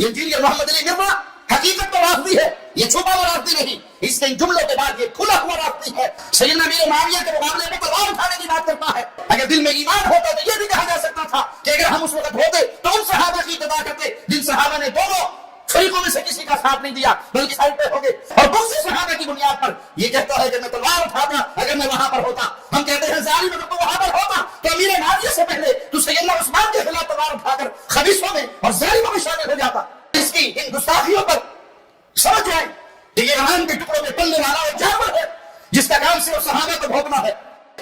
یہ انجیل محمد علی مرزا حقیقت تو راستی ہے، یہ چھپا ہوا راستی نہیں، اس کے ان جملوں کے بعد یہ کھلا ہوا راستی ہے۔ سیدنا امیر معاویہ کے مقابلے میں تلوار اٹھانے کی بات کرتا ہے۔ اگر دل میں ایمان ہوتا تو یہ بھی کہا جا سکتا تھا کہ اگر ہم اس وقت ہوتے تو ان صحابہ کی اتباع کرتے جن صحابہ نے دونوں فریقوں میں سے کسی کا ساتھ نہیں دیا بلکہ سائڈ پہ ہو گئے، اور دوسرے صحابہ کی بنیاد پر یہ کہتا ہے کہ میں تلوار اٹھاتا اگر میں وہاں پر ہوتا۔ ہم کہتے ہیں ظالم اگر تو وہاں پر ہوتا تو امیر معاویہ سے پہلے تو سیدنا عثمان کے خلاف تلوار اٹھا کر خبیثوں میں اور ظالموں میں شامل ہو جاتا۔ اس کی ان گستاخیوں پر سمجھ جائیں کہ یہ ایمان کے ٹکڑوں میں پلنے والا ایک جانور ہے جس کا کام صرف صحابہ کو بھونکنا ہے۔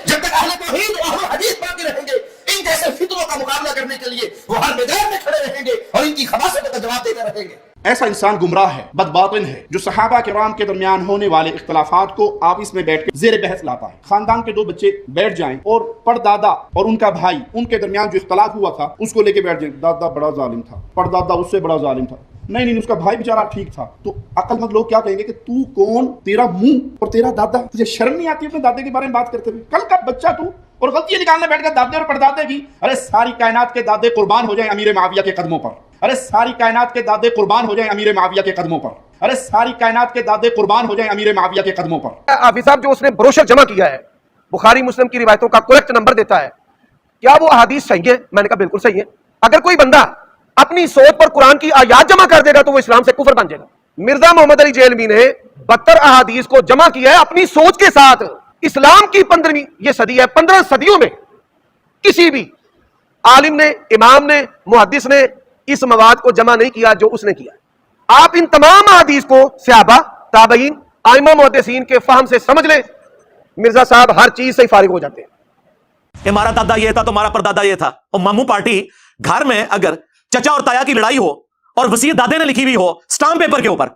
جب تک اہل توحید و اہل حدیث باقی رہیں گے ان جیسے فتنوں کا مقابلہ کرنے کے لیے وہ ہر میدان میں کھڑے رہیں گے اور ان کی خباثت کا جواب دیتے رہیں گے۔ ایسا انسان گمراہ ہے، بدباطن ہے، جو صحابہ کرام کے درمیان ہونے والے اختلافات کو آپس میں بیٹھ کے زیر بحث لاتا ہے۔ خاندان کے دو بچے بیٹھ جائیں اور پردادا اور ان کا بھائی، ان کے درمیان جو اختلاف ہوا تھا اس کو لے کے بیٹھ جائیں، دادا بڑا ظالم تھا، پردادا اس سے بڑا ظالم تھا، نہیں اس کا بھائی بیچارہ ٹھیک تھا، تو عقل مند لوگ کیا کہیں گے کہ تو کون، تیرا منہ اور تیرا دادا، تجھے شرم نہیں آتی اپنے دادے کے بارے میں بات کرتے ہوئے؟ کل کا بچہ تو، اور غلطیاں نکالنے بیٹھ کر دادے اور پردادے کی۔ ارے ساری کائنات کے دادے قربان ہو جائیں امیر معاویہ کے قدموں پر، ارے ساری کائنات کے دادے قربان ہو جائیں امیر معاویہ کے قدموں پر، ارے ساری کائنات کے دادے قربان ہو جائیں امیر معاویہ کے قدموں پر۔ حافظ صاحب جو اس نے بروشر جمع کیا ہے بخاری مسلم کی روایتوں کا کریکٹ نمبر دیتا ہے، کیا وہ احادیث صحیح ہے؟ میں نے کہا بالکل صحیح ہے۔ اگر کوئی بندہ اپنی سوچ پر قرآن کی آیات جمع کر دے گا تو وہ اسلام سے کفر بن جائے گا۔ مرزا محمد علی جیلمی نے 72 احادیث کو جمع کیا ہے اپنی سوچ کے ساتھ۔ اسلام کی 15ویں یہ صدی ہے، 15 صدیوں میں کسی بھی عالم نے، امام نے، محدث نے اس مواد کو جمع نہیں کیا جو اس نے کیا۔ آپ ان تمام احادیث کو صحابہ، تابعین، ائمہ محدثین کے فہم سے سمجھ لیں، مرزا صاحب ہر چیز سے فارغ ہو جاتے ہیں۔ کہ ہمارا دادا یہ تھا تو ہمارا پردادا یہ تھا، اور ماموں پارٹی گھر میں اگر چچا اور تایا کی لڑائی ہو اور وصیت دادے نے لکھی ہوئی ہو سٹامپ پیپر کے اوپر،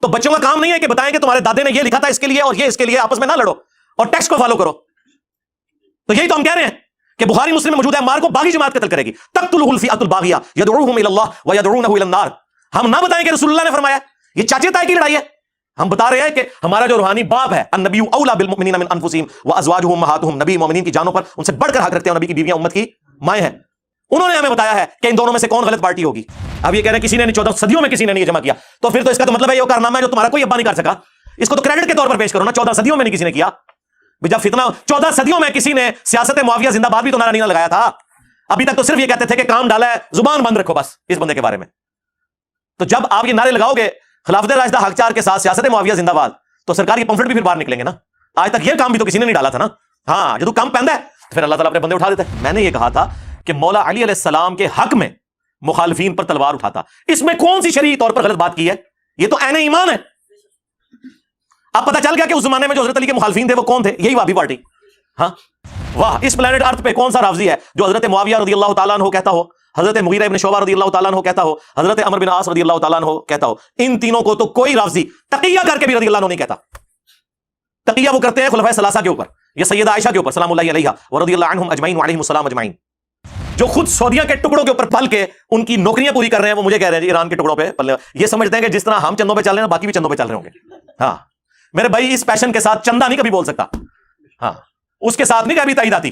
تو بچوں کا کام نہیں ہے کہ بتائیں کہ تمہارے دادے نے یہ لکھا تھا اس کے لیے اور یہ اس کے لیے، آپس میں نہ لڑو اور ٹیکسٹ کو فالو کرو۔ تو یہی تو ہم کہہ رہے ہیں کہ بخاری مسلم میں موجود ہے عمار کو باغی جماعت قتل کرے گی، تقتلہ الفئۃ الباغیہ یدعوہم الی اللہ ویدعونہ الی النار۔ ہم نہ بتائیں کہ رسول اللہ نے فرمایا، یہ چاچے تائے کی لڑائی ہے۔ ہم بتا رہے ہیں کہ ہمارا جو روحانی باپ ہے، النبی اولی بالمؤمنین من انفسہم وازواجہ امہاتہم، نبی مومنین کی جانوں پر ان سے بڑھ کر حق رکھتے ہیں، اور نبی کی بیویاں امت کی مائیں ہیں۔ انہوں نے ہمیں بتایا ہے کہ ان دونوں میں سے کون غلط پارٹی ہوگی۔ اب یہ کہہ رہے ہیں کسی نے 14 صدیوں میں کسی نے نہیں جمع کیا، تو پھر تو اس کا تو مطلب ہے یہ کارنامہ ہے جو تمہارا کوئی ابا نہیں کر سکا، اس کو تو کریڈٹ کے طور پر پیش کرو نا، 14 صدیوں میں نہیں کسی نے کیا۔ جب فتنہ 14 صدیوں میں کسی نے سیاست معاویہ زندہ باد بھی تو نعرہ نہیں لگایا تھا، ابھی تک تو صرف یہ کہتے تھے کہ کام ڈالا ہے، زبان بند رکھو بس اس بندے کے بارے میں۔ تو جب آپ یہ نعرے لگاؤ گے خلافت راشدہ حق چار کے ساتھ سیاست معاویہ زندہ باد، تو سرکار کی پمفلٹ بھی پھر باہر نکلیں گے نا۔ آج تک یہ کام بھی تو کسی نے نہیں ڈالا تھا نا۔ ہاں جب کام پہنتا ہے تو پھر اللہ تعالیٰ اپنے بندے اٹھا دیتا ہے۔ میں نے یہ کہا تھا کہ مولا علی علیہ السلام کے حق میں مخالفین پر تلوار اٹھاتا، اس میں کون سی شرعی طور پر غلط بات کی ہے؟ یہ تو عین ایمان ہے۔ اب پتہ چل گیا کہ اس زمانے میں جو حضرت علی کے مخالفین تھے وہ کون تھے، یہی وہابی پارٹی۔ ہاں واہ، اس پلانٹ ارتھ پہ کون سا رافضی ہے جو حضرت معاویہ رضی اللہ تعالیٰ عنہ کہتا ہو، حضرت مغیرہ ابن شعبہ رضی اللہ تعالیٰ عنہ کہتا ہو، حضرت عمرو بن عاص رضی اللہ تعالیٰ عنہ کہتا ہو؟ ان تینوں کو تو کوئی رافضی تقیہ کر کے بھی رضی اللہ عنہ نہیں کہتا۔ تقیہ وہ کرتے ہیں خلفائے ثلاثہ کے اوپر یا سیدہ عائشہ کے اوپر سلام اللہ علیہا ورضی اللہ عنہم اجمعین وعلیہم السلام اجمعین، جو خود سعودیہ کے ٹکڑوں کے اوپر پل کے ان کی نوکریاں پوری کر رہے ہیں۔ وہ مجھے کہہ رہے ہیں جی ایران کے ٹکڑوں پہ پل، یہ سمجھتے ہیں کہ جس طرح ہم چندوں پہ چل رہے ہیں باقی بھی چندوں پہ چل رہے ہوں گے۔ ہاں میرے بھائی اس پیشن کے ساتھ چندہ نہیں کبھی بول سکتا، ہاں اس کے ساتھ نہیں کبھی تائید آتی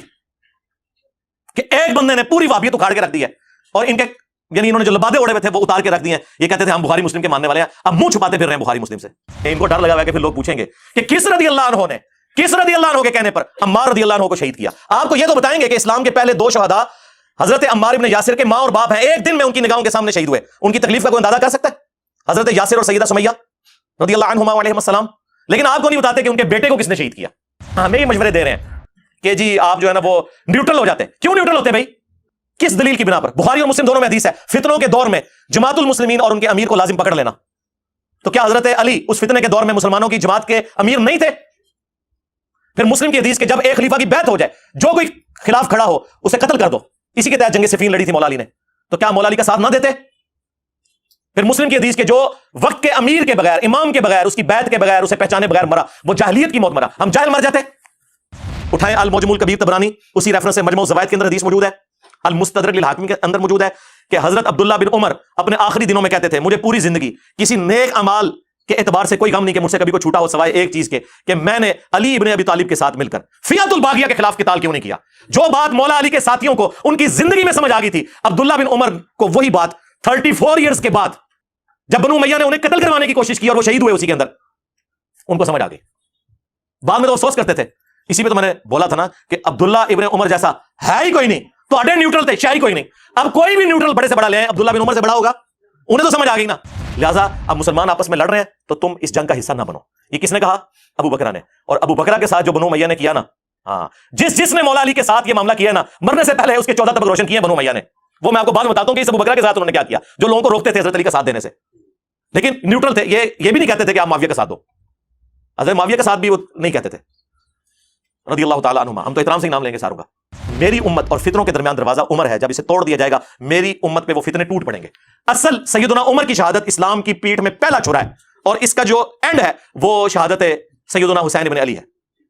کہ ایک بندے نے پوری وہابیت اکھاڑ کے رکھ دی ہے، اور ان کے یعنی انہوں نے جو لبادے اوڑے ہوئے تھے وہ اتار کے رکھ دیے ہیں۔ یہ کہتے تھے ہم بخاری مسلم کے ماننے والے ہیں، اب منہ چھپاتے پھر رہے ہیں بخاری مسلم سے۔ ان کو ڈر لگا ہوا ہے کہ پھر لوگ پوچھیں گے کہ کس رضی اللہ عنہ نے، کس رضی اللہ عنہ کے کہنے پر عمار رضی اللہ عنہ کو شہید کیا۔ آپ کو یہ تو بتائیں گے کہ اسلام کے پہلے 2 شہداء حضرت عمار ابن یاسر کے ماں اور باپ ہیں، ایک دن میں ان کی نگاہوں کے سامنے شہید ہوئے، ان کی تکلیف کا کوئی اندازہ کر سکتا ہے؟ حضرت یاسر اور سیدہ سمیہ رضی اللہ عنہما علیہم السلام۔ لیکن آپ کو نہیں بتاتے کہ ان کے بیٹے کو کس نے شہید کیا۔ ہمیں یہ مشورے دے رہے ہیں کہ جی آپ جو ہے نا وہ نیوٹرل ہو جاتے ہیں۔ کیوں نیوٹرل ہوتے ہیں بھائی؟ کس دلیل کی بنا پر؟ بخاری اور مسلم دونوں میں حدیث ہے، فتنوں کے دور میں جماعت المسلمین اور ان کے امیر کو لازم پکڑ لینا۔ تو کیا حضرت علی اس فتنے کے دور میں مسلمانوں کی جماعت کے امیر نہیں تھے؟ پھر مسلم کی حدیث کہ جب ایک خلیفہ کی بیعت ہو جائے جو کوئی خلاف کھڑا ہو اسے قتل کر دو، اسی کے تحت جنگ صفین لڑی تھی مولا علی نے، تو کیا مولا علی کا ساتھ نہ دیتے؟ پھر مسلم کی حدیث کہ جو وقت کے امیر کے بغیر، امام کے بغیر، اس کی بیعت کے بغیر، اسے پہچانے بغیر مرا وہ جاہلیت کی موت مرا۔ ہم جاہل مر جاتے؟ اٹھائیں المعجم الکبیر طبرانی، اسی ریفرنس سے مجموع الزوائد کے اندر حدیث موجود ہے، المستدرک للحاکم کے اندر موجود ہے کہ حضرت عبداللہ بن عمر اپنے آخری دنوں میں کہتے تھے مجھے پوری زندگی کسی نیک اعمال کے اعتبار سے کوئی غم نہیں کہ مجھ سے کبھی کوئی چھوٹا ہو سوائے ایک چیز کے کہ میں نے علی ابن ابی طالب کے ساتھ مل کر فیعت الباغیہ کے خلاف قتال کیوں نہیں کیا۔ جو بات مولا علی کے ساتھیوں کو ان کی زندگی میں سمجھ آ گئی تھی، عبداللہ بن عمر کو وہی بات 34 ایئرز کے بعد جب بنو امیہ نے انہیں قتل کروانے کی کوشش کی اور وہ شہید ہوئے اسی کے اندر، ان کو سمجھ آ گئی. بعد میں تو افسوس کرتے تھے. اسی پہ تو میں نے بولا تھا نا کہ عبداللہ ابن عمر جیسا ہے ہی کوئی نہیں. تو اڈے نیوٹرل تھے، شاہی کوئی نہیں. اب کوئی بھی نیوٹرل بڑے سے بڑا لے آئے، عبداللہ بن عمر سے بڑا ہوگا. انہیں تو سمجھ آ گئی نا. لہٰذا اب مسلمان آپس میں لڑ رہے ہیں تو تم اس جنگ کا حصہ نہ بنو. یہ کس نے کہا؟ ابو بکرہ نے. اور ابو بکرہ کے ساتھ جو بنو امیہ نے کیا نا، ہاں جس نے مولا علی کے ساتھ یہ معاملہ کیا نا، مرنے سے پہلے اس کے 14 طبق روشن کیے بنو امیہ نے. وہ میں آپ کو بعد میں بتاتا ہوں کہ اس ابو بکرہ کے ساتھ انہوں نے کیا کیا، جو لوگوں کو روکتے تھے حضرت علی کا ساتھ دینے سے. لیکن نیوٹرل تھے. یہ بھی نہیں کہتے تھے کہ آپ معاویہ کا ساتھ دو. حضرت معاویہ کا ساتھ بھی وہ نہیں کہتے تھے رضی اللہ تعالیٰ عنہما. ہم تو احترام سے نام لیں گے ساروں کا. میری امت اور فتنوں کے درمیان دروازہ عمر ہے. جب اسے توڑ دیا جائے گا میری امت پہ وہ فتنے ٹوٹ پڑیں گے. اصل سیدنا عمر کی شہادت اسلام کی پیٹھ میں پہلا چھرا ہے، اور اس کا جو اینڈ ہے وہ شہادت سیدنا حسین بن علی ہے،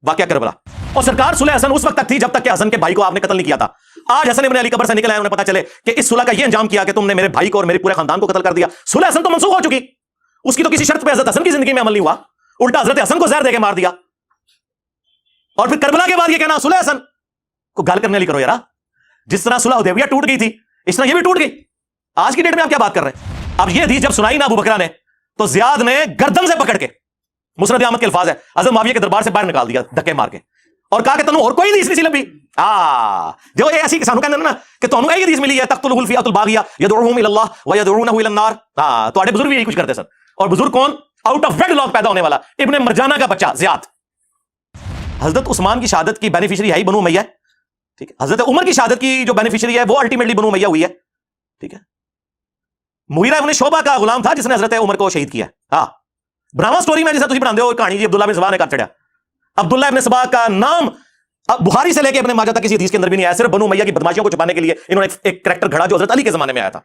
واقعہ کربلا. اور سرکار صلح حسن اس وقت تک تھی جب تک کہ حسن کے بھائی کو آپ نے قتل نہیں کیا تھا. آج حسن بن علی قبر سے نکل آئے، انہیں پتا چلے کہ اس صلح کا یہ انجام کیا کہ تم نے میرے بھائی کو اور میرے پورے خاندان کو قتل کر دیا. صلح حسن تو منسوخ ہو چکی، اس کی تو کسی شرط پہ حضرت حسن کی زندگی میں عمل نہیں ہوا. الٹا حضرت حسن کو زہر دے کے مار دیا. اور پھر کربلا کے بعد یہ کہنا صلح حسن کو گال کرنے لی کرو یار. جس طرح صلح حدیبیہ ٹوٹ گئی تھی اس طرح یہ بھی ٹوٹ گئی. آج کی ڈیٹ میں آپ کیا بات کر رہے ہیں؟ اب یہ حدیث جب سنائی نا ابو بکرہ نے تو زیاد نے گردن سے پکڑ کے، مسند احمد کے الفاظ ہے، حضرت معاویہ کے دربار سے باہر نکال دیا دھکے مار کے، اور کہا کہ تنو اور کوئی حدیث نہیں سی لبھی. جو یہ ایسی سانو کہندے نا کہ تانوں ایک حدیث ملی ہے، تقتل الفئۃ الباغیہ یدعوهم الى الله ويدعونه الى النار. تواڈے بزرگ بھی یہی کچھ کرتے سن. اور بزرگ کون؟ آؤٹ آف ویڈ لاک پیدا ہونے والا ابن مرجانہ کا بچہ زیاد. حضرت عثمان کی شہادت کی بینیفیشری ہے ہی بنو امیہ. ٹھیک ہے. حضرت عمر کی شہادت کی جو بینیفیشری ہے وہ الٹیمیٹلی بنو امیہ ہوئی ہے. ٹھیک ہے. مغیرہ ابن شعبہ کا غلام تھا جس نے حضرت عمر کو شہید کیا. ہاں براما سٹوری میں جیسے تسی پڑھاندے ہو کہانی جی عبداللہ بن سبا نے کر چڑیا. عبداللہ ابن سبا کا نام بخاری سے لے کے ابن ماجہ تک کسی حدیث کے اندر بھی نہیں آیا. صرف بنو امیہ کی بدماشیوں کو چھپانے کے لیے انہوں نے ایک کریکٹر گھڑا جو حضرت علی کے زمانے میں آیا تھا.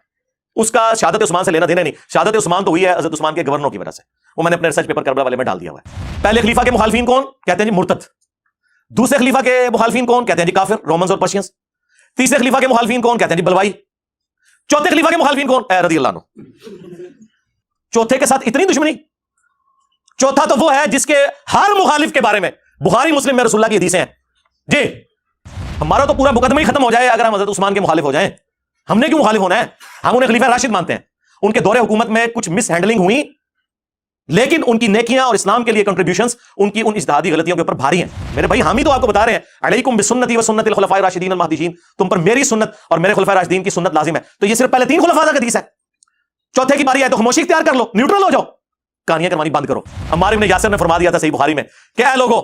اس کا شہادت عثمان سے لینا دینا نہیں. شہادت عثمان تو ہوئی ہے حضرت عثمان کے گورنر کی وجہ سے. وہ میں نے اپنے ریسرچ پیپر کربلا والے میں ڈال دیا ہوا ہے. پہلے خلیفہ کے مخالفین کون؟ کہتے ہیں جی مرتد. دوسرے خلیفہ کے مخالفین کون؟ کہتے ہیں جی کافر، رومنز اور پرشینز. تیسرے خلیفہ کے مخالفین کون؟ کہتے ہیں جی بلوائی. چوتھے خلیفہ کے مخالفین کون؟ رضی اللہ عنہ. چوتھے کے ساتھ اتنی دشمنی. چوتھا تو وہ ہے جس کے ہر مخالف کے بارے میں بخاری مسلم میں رسول اللہ کی حدیثیں ہیں. جی ہمارا تو پورا مقدمہ ہی ختم ہو جائے اگر ہم حضرت عثمان کے مخالف ہو جائیں. ہم نے کیوں مخالف ہونا ہے؟ ہم انہیں خلیفہ راشد مانتے ہیں. ان کے دور حکومت میں کچھ مس ہینڈلنگ ہوئی، لیکن ان کی نیکیاں اور اسلام کے لیے کنٹریبیوشنز ان کی ان اجتہادی غلطیوں کے اوپر بھاری ہیں. میرے بھائی حامی تو آپ کو بتا رہے ہیں علیکم بسنتی و سنت الخلفاء الراشدین المہدیین، تم پر میری سنت اور میرے خلفاء راشدین کی سنت لازم ہے. تو یہ صرف پہلے 3 خلفاء کا حدیث ہے. چوتھے کی باری ہے تو خاموشی اختیار کر لو، نیوٹرل ہو جاؤ، کہانیاں کروانی بند کرو. عمار بن یاسر نے فرما دیا تھا صحیح بخاری میں کہ اے لوگو،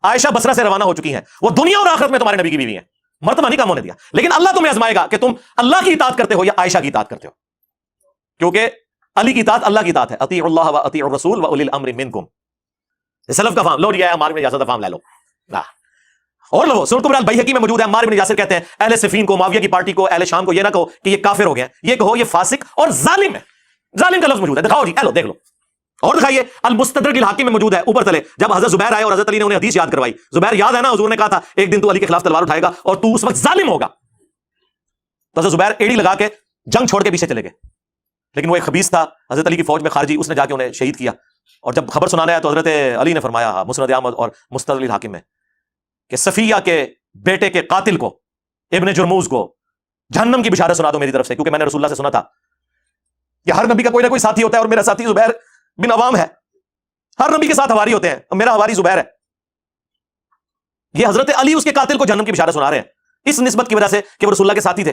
عائشہ بصرہ سے روانہ ہو چکی ہیں، وہ دنیا اور آخرت میں تمہارے نبی کی بیوی ہیں، مرتبہ نہیں کم ہونے دیا. لیکن اللہ تمہیں آزمائے گا کہ تم اللہ کی اطاعت کرتے ہو یا عائشہ کی اطاعت کرتے ہو. کیونکہ علی کی اطاعت اللہ کی اطاعت ہے. اطیعوا اللہ و اطیعوا الرسول و اولی الامر منکم. یہ سلف کا فہم لو، یہ ہے عمار بن یاسر کا فہم لے لو. اور لو سنن کبری البیہقی میں موجود ہے. عمار بن یاسر کہتے ہیں اہل صفین کو، معاویہ کی پارٹی کو، اہل شام کو یہ نہ کہو کہ یہ کافر ہو گئے ہیں، یہ کہو یہ فاسق اور ظالم ہے. ظالم کا لفظ موجود ہے. دکھاؤ جی، لو دیکھ لو. اور دکھائیے المستدرک الحاکم میں موجود ہے اوپر تلے. جب حضرت زبیر آئے اور حضرت علی نے انہیں حدیث یاد کروائی، زبیر یاد ہے نا حضور نے کہا تھا ایک دن تو علی کے خلاف تلوار اٹھائے گا اور تو اس وقت ظالم ہوگا. تو حضرت زبیر ایڑی لگا کے جنگ چھوڑ کے پیچھے چلے گئے. لیکن وہ ایک خبیث تھا حضرت علی کی فوج میں خارجی، اس نے جا کے انہیں شہید کیا. اور جب خبر سنانا ہے تو حضرت علی نے فرمایا مسند احمد اور مستدرک الحاکم میں کہ صفیہ کے بیٹے کے قاتل کو، ابن جرموز کو جہنم کی بشارت سنا دو میری طرف سے، کیونکہ میں نے رسول اللہ سے سنا تھا کہ ہر نبی کا کوئی نہ کوئی ساتھی ہوتا ہے اور میرا ساتھی زبیر بن عوام ہے. ہر نبی کے ساتھ ہواری ہوتے ہیں اور میرا ہواری زبیر ہے. یہ حضرت علی اس کے قاتل کو جہنم کی بشارت سنا رہے ہیں اس نسبت کی وجہ سے کہ وہ رسول اللہ کے ساتھی تھے،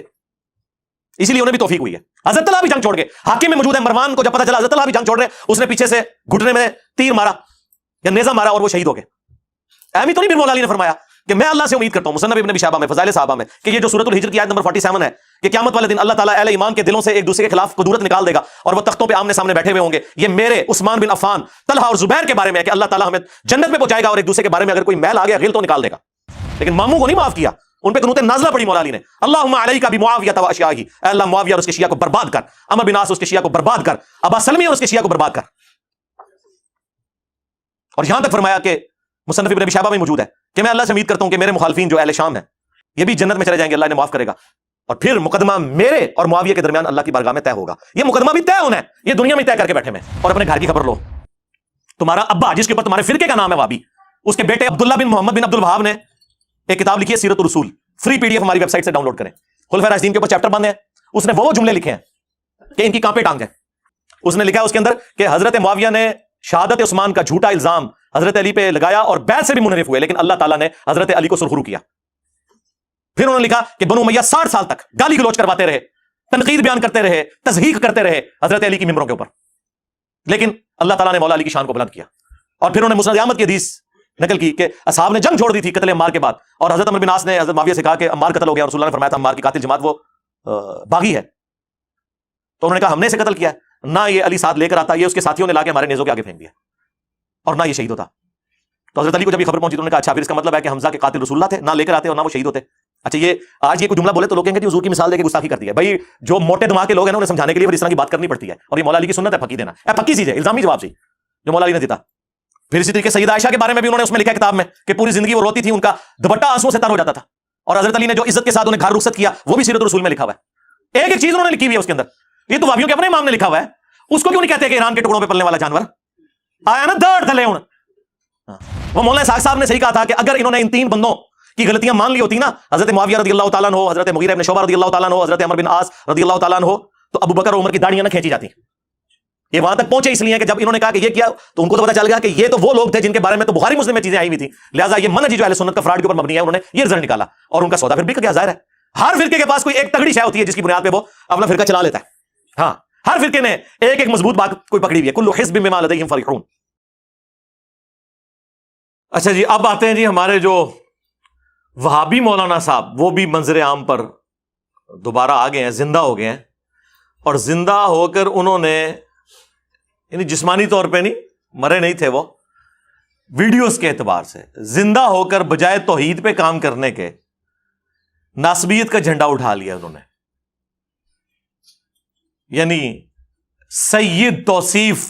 اسی لیے انہیں بھی توفیق ہوئی ہے. حضرت اللہ بھی جنگ چھوڑ گئے. حاکم میں موجود ہے مروان کو جب پتا چلا حضرت اللہ بھی جنگ چھوڑ رہے ہیں، اس نے پیچھے سے گھٹنے میں تیر مارا یا نیزہ مارا اور وہ شہید ہو گئے. ایمی تو نہیں پھر مولا علی نے فرمایا کہ میں اللہ سے امید کرتا ہوں مصنف ابن ابی شیبہ میں فضائل صحابہ میں کہ یہ جو سورۃ الحجر کی آیت نمبر 47 ہے کہ قیامت والے دن اللہ تعالیٰ اہل ایمان کے دلوں سے ایک دوسرے کے خلاف قدورت نکال دے گا اور وہ تختوں پہ آمنے سامنے بیٹھے ہوئے ہوں گے. یہ میرے عثمان بن عفان، طلحہ اور زبیر کے بارے میں ہے کہ اللہ تعالیٰ ہمیں جنت میں پہنچائے گا اور ایک دوسرے کے بارے میں اگر کوئی میل آ گیا غل تو نکال دے گا. لیکن ماموں کو نہیں معاف کیا، ان پہ قنوت نازلہ پڑی مولا علی نے. اللہم علیک بمعاویہ و اشیاءہ، اے اللہ معاویہ اور اس کے شیعہ کو برباد کر، عمرو بن عاص اس کے شیعہ کو برباد کر، ابا سلمی اور اس کے شیعہ کو برباد کر. اور یہاں تک فرمایا کہ مصنف ابن ابی شیبہ میں موجود ہے کہ میں اللہ سے امید کرتا ہوں کہ میرے مخالفین جو اہل شام ہیں یہ بھی جنت میں چلے جائیں گے، اللہ انہیں معاف کرے گا. اور پھر مقدمہ میرے اور معاویہ کے درمیان اللہ کی بارگاہ میں طے ہوگا. یہ مقدمہ بھی طے ہونا ہے، یہ دنیا میں طے کر کے بیٹھے میں. اور اپنے گھر کی خبر لو. تمہارا ابا جس کے اوپر تمہارے فرقے کا نام ہے وابی، اس کے بیٹے عبداللہ بن محمد بن عبد الوہاب نے ایک کتاب لکھی ہے سیرت الرسول، فری PDF ہماری ویب سائٹ سے ڈاؤن لوڈ کریں. خلفائے راشدین کے اوپر چیپٹر بندے ہیں، اس نے وہ جملے لکھے ہیں کہ ان کی کانپے ٹانگ ہے. اس نے لکھا اس کے اندر کہ حضرت معاویہ نے شہادت عثمان کا جھوٹا الزام حضرت علی پہ لگایا اور بیعت سے بھی منحرف ہوئے، لیکن اللہ تعالیٰ نے حضرت علی کو سرخرو کیا۔ پھر انہوں نے لکھا کہ بنو امیہ 60 سال تک گالی گلوچ کرواتے رہے، تنقید بیان کرتے رہے، تضحیق کرتے رہے حضرت علی کی ممبروں کے اوپر، لیکن اللہ تعالیٰ نے مولا علی کی شان کو بلند کیا۔ اور پھر انہوں نے مسند احمد کی حدیث نقل کی کہ اصحاب نے جنگ چھوڑ دی تھی قتل عمار کے بعد، اور حضرت عمر بن عاص نے حضرت معاویہ سے کہا کہ عمار قتل ہو گیا، اور رسول اللہ نے فرمایا تھا عمار کی قاتل جماعت وہ باغی ہے، تو انہوں نے کہا ہم نے اسے قتل کیا ہے، نہ یہ علی ساتھ لے کر آتا، یہ اس کے ساتھیوں نے لا کے ہمارے نیزوں کے آگے پھینک دیا، اور نہ یہ شہید ہوتا۔ تو حضرت علی کو جب یہ خبر پہنچی تو انہوں نے کہا اچھا پھر اس کا مطلب ہے کہ حمزہ کے قاتل رسول اللہ تھے، نہ لے کر آتے اور نہ وہ شہید ہوتے۔ اچھا یہ آج یہ کوئی جملہ بولے تو لوگ کہیں گے کہ حضور کی مثال دے کے گستاخی کر دی ہے۔ بھائی جو موٹے دماغ کے لوگ ہیں نا انہیں سمجھانے کے لیے پھر اس طرح کی بات کرنی پڑتی ہے، اور یہ مولا علی کی سنت ہے پھکی دینا، پھکی چیز ہے، الزامی جواب سی جو مولا علی نے دیتا۔ پھر اسی طریقے سیدہ عائشہ کے بارے میں بھی انہوں نے اس میں لکھا ہے کتاب میں کہ پوری زندگی وہ روتی تھی، ان کا دوپٹہ آنسوؤں سے تر ہو جاتا تھا، اور حضرت علی نے جو عزت کے ساتھ انہیں گھر رخصت کیا وہ بھی سیرت الرسول میں لکھا ہوا ہے۔ ایک ایک چیز انہوں نے لکھی ہوئی ہے اس کے اندر، یہ تو وابیوں کے اپنے امام نے لکھا ہوا ہے، اس کو کیوں نہیں کہتے کہ ایران کے ٹکڑوں پہ پلنے والا جانور آیا نا دڑ تھلے ہوں۔ وہ مولانا اسحاق صاحب نے صحیح کہا تھا کہ اگر انہوں نے ان 3 بندوں کی غلطیاں مان لی ہوتی نا، حضرت معاویہ رضی اللہ تعالیٰ عنہ، حضرت مغیرہ ابن شعبہ رضی اللہ تعالیٰ عنہ، حضرت عمر بن عاص رضی اللہ تعالیٰ عنہ، تو ابو بکر اور عمر کی داڑیاں نہ کھینچی جاتی۔ یہ وہاں تک پہنچے اس لیے کہ جب انہوں نے کہا کہ یہ کیا تو ان کو تو پتا چل گیا کہ یہ تو وہ لوگ تھے جن کے بارے میں تو بخاری مسلم میں چیزیں آئی ہوئی تھیں، لہٰذا یہ منہج جو اہل سنت کا فراڈ کے اوپر مبنی ہے، انہوں نے یہ رزلٹ نکالا اور ان کا سودا پھر بک گیا۔ ظاہر ہے ہر فرقے کے پاس کوئی ایک تگڑی شے ہوتی ہے جس کی بنیاد پہ وہ اپنا فرقہ چلا لیتا ہے۔ ہاں ہر فرقے نے ایک ایک مضبوط بات کوئی پکڑی ہوئی ہے، کل حزب بما لدیہم فرحون۔ اچھا جی اب آتے ہیں جی ہمارے جو وہابی مولانا صاحب، وہ بھی منظر عام پر دوبارہ آ گئے ہیں، زندہ ہو گئے ہیں، اور زندہ ہو کر انہوں نے یعنی جسمانی طور پہ نہیں، مرے نہیں تھے وہ، ویڈیوز کے اعتبار سے زندہ ہو کر بجائے توحید پہ کام کرنے کے ناسبیت کا جھنڈا اٹھا لیا انہوں نے۔ یعنی سید توصیف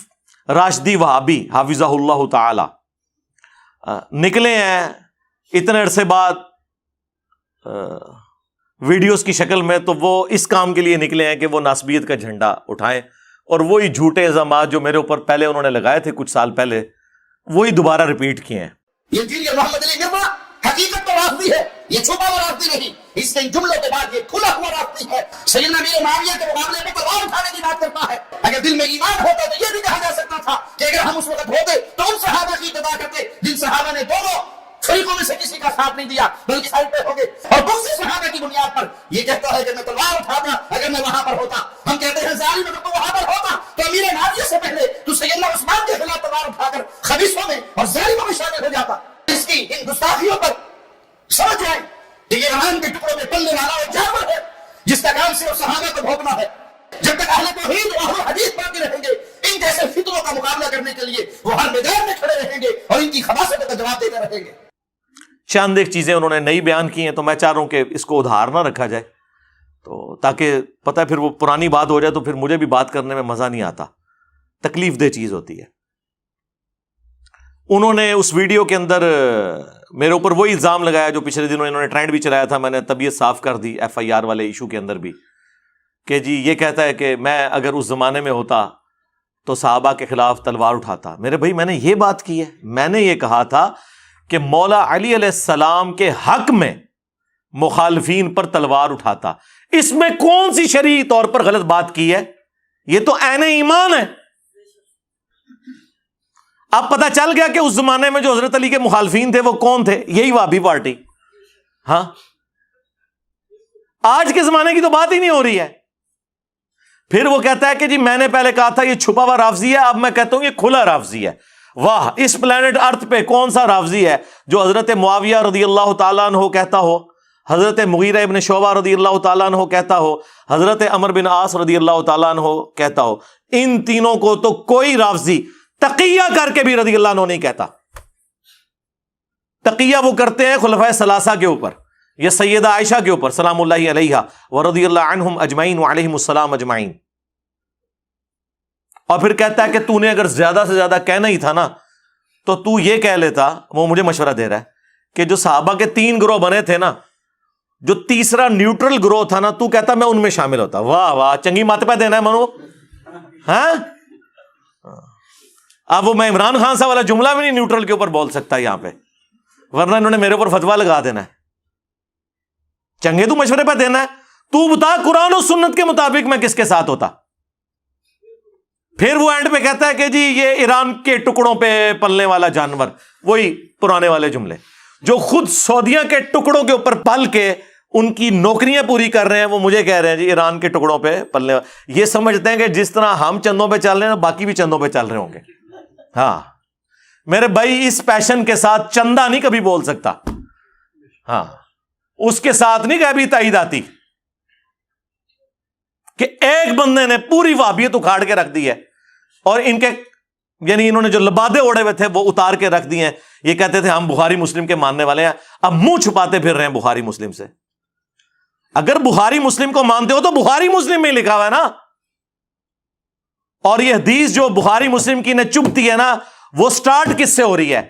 راشدی وہابی حافظہ اللہ تعالی نکلے ہیں اتنے عرصے بعد ویڈیوز کی شکل میں، تو وہ اس کام کے لیے نکلے ہیں کہ وہ ناسبیت کا جھنڈا اٹھائیں، اور وہی جھوٹے الزامات جو میرے اوپر پہلے انہوں نے لگائے تھے کچھ سال پہلے، وہی دوبارہ ریپیٹ کیے ہیں۔ یہ دین یہ محمد علی مرزا حقیقت تو رافضی ہے، یہ چھپا ہوا رافضی نہیں، اس کے ان جملوں کے بعد یہ کھلا ہوا رافضی ہے۔ سیدنا امیر معاویہ کے مقابلے میں تلوار اٹھانے کی بات کرتا ہے۔ اگر دل میں ایمان ہوتا تو یہ بھی کہا جا سکتا تھا کہ اگر ہم اس وقت ہوتے تو ان صحابہ کی اتباع کرتے جن صحابہ نے دونوں فریقوں میں سے کسی کا ساتھ نہیں دیا بلکہ سائڈ پہ ہو گئے، اور دوسرے صحابہ کی بنیاد پر یہ کہتا ہے کہ میں تلوار اٹھاتا اگر میں وہاں پر ہوتا۔ ہم کہتے ہیں ظالم اگر تو وہاں پر ہوتا تو امیر معاویہ سے پہلے تو سیدنا عثمان کے خلاف تلوار اٹھا کر خبیثوں میں اور ظالموں میں شامل ہو جاتا۔ اس کی ان گستاخیوں پر سمجھ جائیں کہ یہ ایران کے ٹکڑوں میں پلنے والا ایک جانور ہے جس کا کام صرف صحابہ کو بھونکنا ہے۔ جب تک اہل توحید اور اہل حدیث باقی رہیں گے، ان جیسے فتنوں کا مقابلہ کرنے کے لیے وہ ہر میدان میں کھڑے رہیں گے اور ان کی خباثتوں کا جواب دیتے رہیں گے۔ چند ایک چیزیں انہوں نے نئی بیان کی ہیں، تو میں چاہ رہا ہوں کہ اس کو ادھار نہ رکھا جائے، تو تاکہ پتہ ہے پھر وہ پرانی بات ہو جائے تو پھر مجھے بھی بات کرنے میں مزہ نہیں آتا، تکلیف دہ چیز ہوتی ہے۔ انہوں نے اس ویڈیو کے اندر میرے اوپر وہی الزام لگایا جو پچھلے دنوں انہوں نے ٹرینڈ بھی چلایا تھا، میں نے طبیعت صاف کر دی FIR والے ایشو کے اندر بھی، کہ جی یہ کہتا ہے کہ میں اگر اس زمانے میں ہوتا تو صحابہ کے خلاف تلوار اٹھاتا۔ میرے بھائی میں نے یہ بات کی ہے، میں نے یہ کہا تھا کہ مولا علی علیہ السلام کے حق میں مخالفین پر تلوار اٹھاتا، اس میں کون سی شرعی طور پر غلط بات کی ہے؟ یہ تو عین ایمان ہے۔ اب پتہ چل گیا کہ اس زمانے میں جو حضرت علی کے مخالفین تھے وہ کون تھے، یہی وہابی پارٹی۔ ہاں آج کے زمانے کی تو بات ہی نہیں ہو رہی ہے۔ پھر وہ کہتا ہے کہ جی میں نے پہلے کہا تھا یہ چھپا ہوا رافضی ہے، اب میں کہتا ہوں یہ کھلا رافضی ہے۔ واہ، اس پلانٹ ارتھ پہ کون سا رافضی ہے جو حضرت معاویہ رضی اللہ تعالیٰ عنہ کہتا ہو، حضرت مغیرہ ابن شعبہ رضی اللہ تعالیٰ عنہ کہتا ہو، حضرت عمر بن عاص رضی اللہ تعالیٰ عنہ کہتا ہو؟ ان تینوں کو تو کوئی رافضی تقیہ کر کے بھی رضی اللہ عنہ نہیں کہتا۔ تقیہ وہ کرتے ہیں خلفائے ثلاثہ کے اوپر یا سیدہ عائشہ کے اوپر سلام اللہ علیہا ورضی اللہ عنہم اجمعین وعلیہم السلام اجمعین۔ اور پھر کہتا ہے کہ تو نے اگر زیادہ سے زیادہ کہنا ہی تھا نا تو تو یہ کہہ لیتا، وہ مجھے مشورہ دے رہا ہے کہ جو صحابہ کے 3 گروہ بنے تھے نا، جو تیسرا نیوٹرل گروہ تھا نا، تو کہتا میں ان میں شامل ہوتا۔ واہ واہ، چنگی مت پہ دینا ہے منو۔ ہاں اب وہ میں عمران خان صاحب والا جملہ بھی نہیں نیوٹرل کے اوپر بول سکتا یہاں پہ، ورنہ انہوں نے میرے اوپر فتویٰ لگا دینا ہے۔ چنگے تو مشورے پہ دینا ہے، تو بتا قرآن و سنت کے مطابق میں کس کے ساتھ ہوتا؟ پھر وہ اینڈ پہ کہتا ہے کہ جی یہ ایران کے ٹکڑوں پہ پلنے والا جانور، وہی پرانے والے جملے، جو خود سعودیہ کے ٹکڑوں کے اوپر پل کے ان کی نوکریاں پوری کر رہے ہیں، وہ مجھے کہہ رہے ہیں جی ایران کے ٹکڑوں پہ پلنے والے. یہ سمجھتے ہیں کہ جس طرح ہم چندوں پہ چل رہے ہیں باقی بھی چندوں پہ چل رہے ہوں گے. ہاں میرے بھائی اس پیشن کے ساتھ چندہ نہیں کبھی بول سکتا. ہاں اس کے ساتھ نہیں کبھی تائید آتی کہ ایک بندے نے پوری وہابیت اکھاڑ کے رکھ دی ہے اور ان کے یعنی انہوں نے جو لبادے اوڑے ہوئے تھے وہ اتار کے رکھ دیے ہیں. یہ کہتے تھے ہم بخاری مسلم کے ماننے والے ہیں، اب منہ چھپاتے پھر رہے ہیں بخاری مسلم سے. اگر بخاری مسلم کو مانتے ہو تو بخاری مسلم میں لکھا ہوا ہے نا. اور یہ حدیث جو بخاری مسلم کی نے چبھتی ہے نا، وہ سٹارٹ کس سے ہو رہی ہے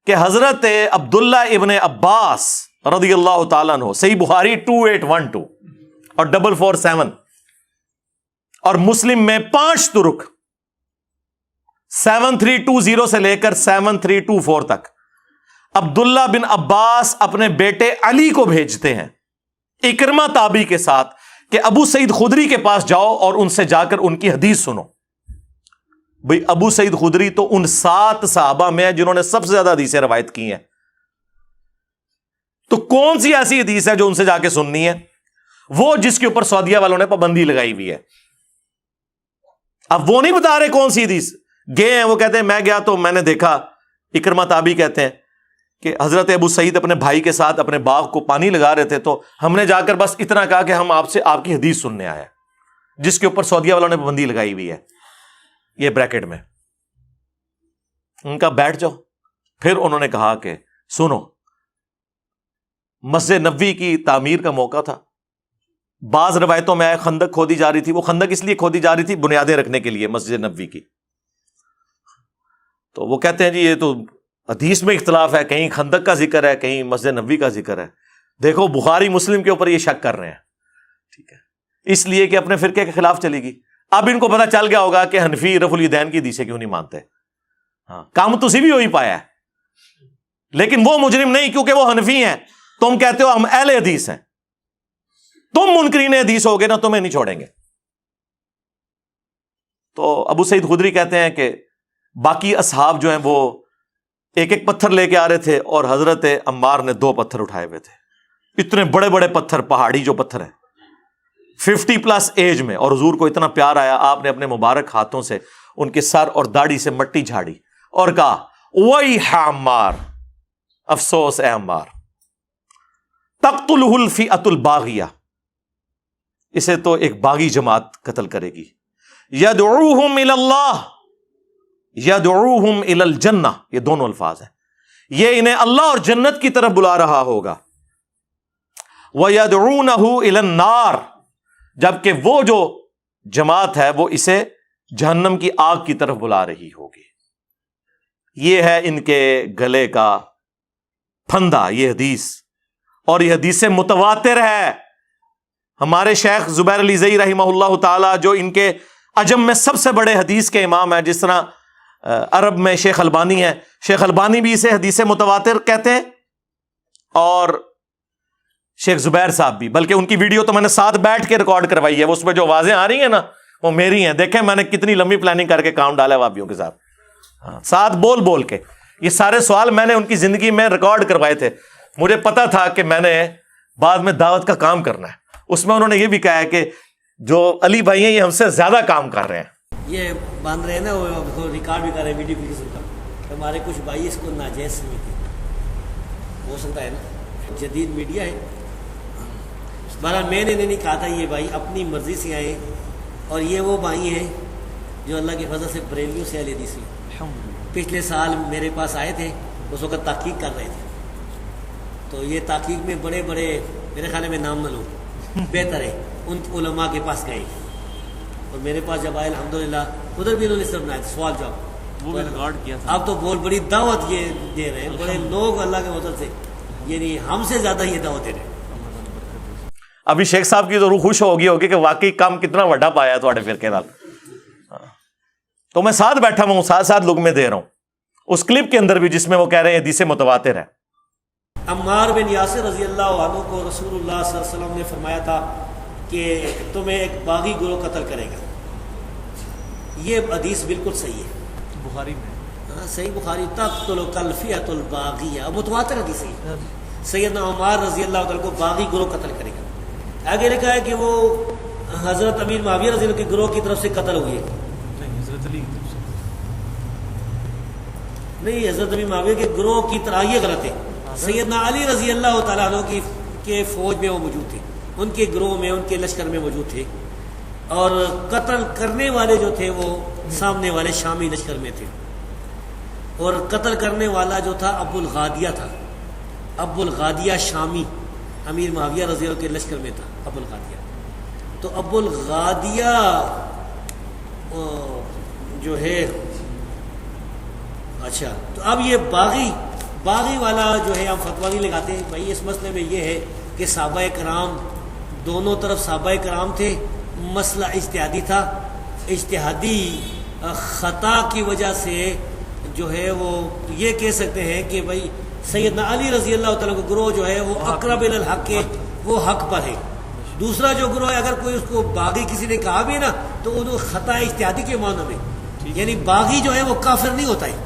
کہ حضرت عبداللہ ابن عباس رضی اللہ تعالیٰ عنہ، صحیح بخاری 2812 اور 447 اور مسلم میں 5 ترک 7320 سے لے کر 7324 تک عبداللہ بن عباس اپنے بیٹے علی کو بھیجتے ہیں اکرمہ تابعی کے ساتھ کہ ابو سعید خدری کے پاس جاؤ اور ان سے جا کر ان کی حدیث سنو. بھئی ابو سعید خدری تو ان 7 صحابہ میں ہیں جنہوں نے سب سے زیادہ حدیثیں روایت کی ہیں. تو کون سی ایسی حدیث ہے جو ان سے جا کے سننی ہے؟ وہ جس کے اوپر سعودیہ والوں نے پابندی لگائی ہوئی ہے. اب وہ نہیں بتا رہے کون سی حدیث. گئے ہیں، وہ کہتے ہیں میں گیا تو میں نے دیکھا، اکرمہ تابعی کہتے ہیں کہ حضرت ابو سعید اپنے بھائی کے ساتھ اپنے باغ کو پانی لگا رہے تھے تو ہم نے جا کر بس اتنا کہا کہ ہم آپ سے آپ کی حدیث سننے آئے، جس کے اوپر سعودیہ والوں نے پابندی لگائی ہوئی ہے. یہ بریکٹ میں ان کا بیٹھ جاؤ. پھر انہوں نے کہا کہ سنو، مسجد نبوی کی تعمیر کا موقع تھا. بعض روایتوں میں خندق کھودی جا رہی تھی. وہ خندق اس لیے کھودی جا رہی تھی بنیادیں رکھنے کے لیے مسجد نبوی کی. تو وہ کہتے ہیں جی یہ تو حدیث میں اختلاف ہے، کہیں خندق کا ذکر ہے کہیں مسجد نبوی کا ذکر ہے. دیکھو بخاری مسلم کے اوپر یہ شک کر رہے ہیں، ٹھیک ہے، اس لیے کہ اپنے فرقے کے خلاف چلے گی. اب ان کو پتا چل گیا ہوگا کہ حنفی رفع الیدین کی حدیثیں کیوں نہیں مانتے. ہاں کام تو بھی ہو ہی پایا ہے، لیکن وہ مجرم نہیں کیونکہ وہ حنفی ہیں. تم کہتے ہو ہم اہل حدیث ہیں، تم منکرین حدیث ہوگے نا، تمہیں نہیں چھوڑیں گے. تو ابو سعید خدری کہتے ہیں کہ باقی اصحاب جو ہیں وہ ایک ایک پتھر لے کے آ رہے تھے اور حضرت عمار نے 2 پتھر اٹھائے ہوئے تھے. اتنے بڑے بڑے پتھر، پہاڑی جو پتھر ہیں 50+ ایج میں. اور حضور کو اتنا پیار آیا، آپ نے اپنے مبارک ہاتھوں سے ان کے سر اور داڑھی سے مٹی جھاڑی اور کہا وَيْحَ عمار، افسوس اے عمار، تقتلہ الفئۃ الباغیہ، اسے تو ایک باغی جماعت قتل کرے گی. یدعوہم الی اللہ یدعوہم الی الجنہ، یہ دونوں الفاظ ہیں، یہ انہیں اللہ اور جنت کی طرف بلا رہا ہوگا. وَيَدْعُونَهُ إِلَى النَّارِ، جبکہ وہ جو جماعت ہے وہ اسے جہنم کی آگ کی طرف بلا رہی ہوگی. یہ ہے ان کے گلے کا پھندا یہ حدیث، اور یہ حدیث متواتر ہے. ہمارے شیخ زبیر علی زئی رحمہ اللہ تعالی جو ان کے عجم میں سب سے بڑے حدیث کے امام ہیں، جس طرح عرب میں شیخ البانی ہے، شیخ البانی بھی اسے حدیث متواتر کہتے ہیں، اور شیخ زبیر صاحب بھی. بلکہ ان کی ویڈیو تو میں نے ساتھ بیٹھ کے ریکارڈ کروائی ہے، اس میں جو آوازیں آ رہی ہیں نا وہ میری ہیں. دیکھیں میں نے کتنی لمبی پلاننگ کر کے کام ڈالا وابیوں کے ساتھ، ساتھ بول بول کے. یہ سارے سوال میں نے ان کی زندگی میں ریکارڈ کروائے تھے. مجھے پتا تھا کہ میں نے بعد میں دعوت کا کام کرنا ہے. اس میں انہوں نے یہ بھی کہا ہے کہ جو علی بھائی ہیں یہ ہم سے زیادہ کام کر رہے ہیں. یہ باندھ رہے ہیں نا، وہ ریکارڈ بھی کر رہے ہیں ویڈیو بھی سنتا. ہمارے کچھ بھائی اس کو ناجائز سمجھتے، ہو سکتا ہے نا، جدید میڈیا ہے. بہرحال میں نے نہیں کہا تھا، یہ بھائی اپنی مرضی سے آئے، اور یہ وہ بھائی ہیں جو اللہ کے فضل سے بریلیوں سے اہل حدیث ہیں. پچھلے سال میرے پاس آئے تھے، اس وقت تحقیق کر رہے تھے. تو یہ تحقیق میں بڑے بڑے، میرے خیال میں نام نہ لو، بہتر ہے ان علماء کے پاس گئے. اور میرے پاس جب آئے الحمدللہ، ادھر بھی انہوں نے سب بنایا سوال جواب، وہ بھی ریکارڈ کیا تھا. اب تو بہت بڑی دعوت یہ دے رہے ہیں، بڑے لوگ اللہ کے فضل سے، یعنی ہم سے زیادہ یہ دعوت دے رہے ہیں. ابھی شیخ صاحب کی تو روح خوش ہوگی کہ واقعی کام کتنا بڑا پایا تھوڑے فرقے نال. تو میں ساتھ بیٹھا ہوں، ساتھ ساتھ لوگ میں دے رہا ہوں اس کلپ کے اندر بھی جس میں وہ کہہ رہے ہیں حدیث متواتر ہے. عمار بن یاسر رضی اللہ عنہ کو رسول اللہ صلی اللہ علیہ وسلم نے فرمایا تھا کہ تمہیں ایک باغی گروہ قتل کرے گا. یہ حدیث بالکل صحیح ہے بخاری میں صحیح بخاری تقتل الفئۃ الباغیہ متواتر حدیث ہے. سیدنا عمر رضی اللہ تعالیٰ کو باغی گروہ قتل کرے گا. آگے لکھا ہے کہ وہ حضرت امیر معاویہ رضی اللہ کے گروہ کی طرف سے قتل ہوئے. نہیں حضرت علی کی طرف سے نہیں، حضرت امیر معاویہ کے گروہ کی طرح یہ غلط ہے. سیدنا علی رضی اللہ تعالیٰ عنہ کے فوج میں وہ موجود تھے، ان کے گروہ میں، ان کے لشکر میں موجود تھے، اور قتل کرنے والے جو تھے وہ سامنے والے شامی لشکر میں تھے. اور قتل کرنے والا جو تھا ابو الغادیہ تھا. ابو الغادیہ شامی امیر معاویہ رضی اللہ کے لشکر میں تھا ابو الغادیہ. تو ابو الغادیہ جو ہے اچھا، تو اب یہ باغی والا جو ہے ہم فتویٰ نہیں لگاتے بھائی. اس مسئلے میں یہ ہے کہ صحابہ کرام دونوں طرف صحابہ کرام تھے، مسئلہ اجتہادی تھا. اجتہادی خطا کی وجہ سے جو ہے وہ یہ کہہ سکتے ہیں کہ بھائی سیدنا علی رضی اللہ تعالیٰ کا گروہ جو ہے وہ اقرب الی الحق ہے، وہ حق پر ہے. دوسرا جو گروہ ہے اگر کوئی اس کو باغی کسی نے کہا بھی نا تو وہ خطا اجتہادی کے معنی میں، یعنی باغی جو ہے وہ کافر نہیں ہوتا ہے،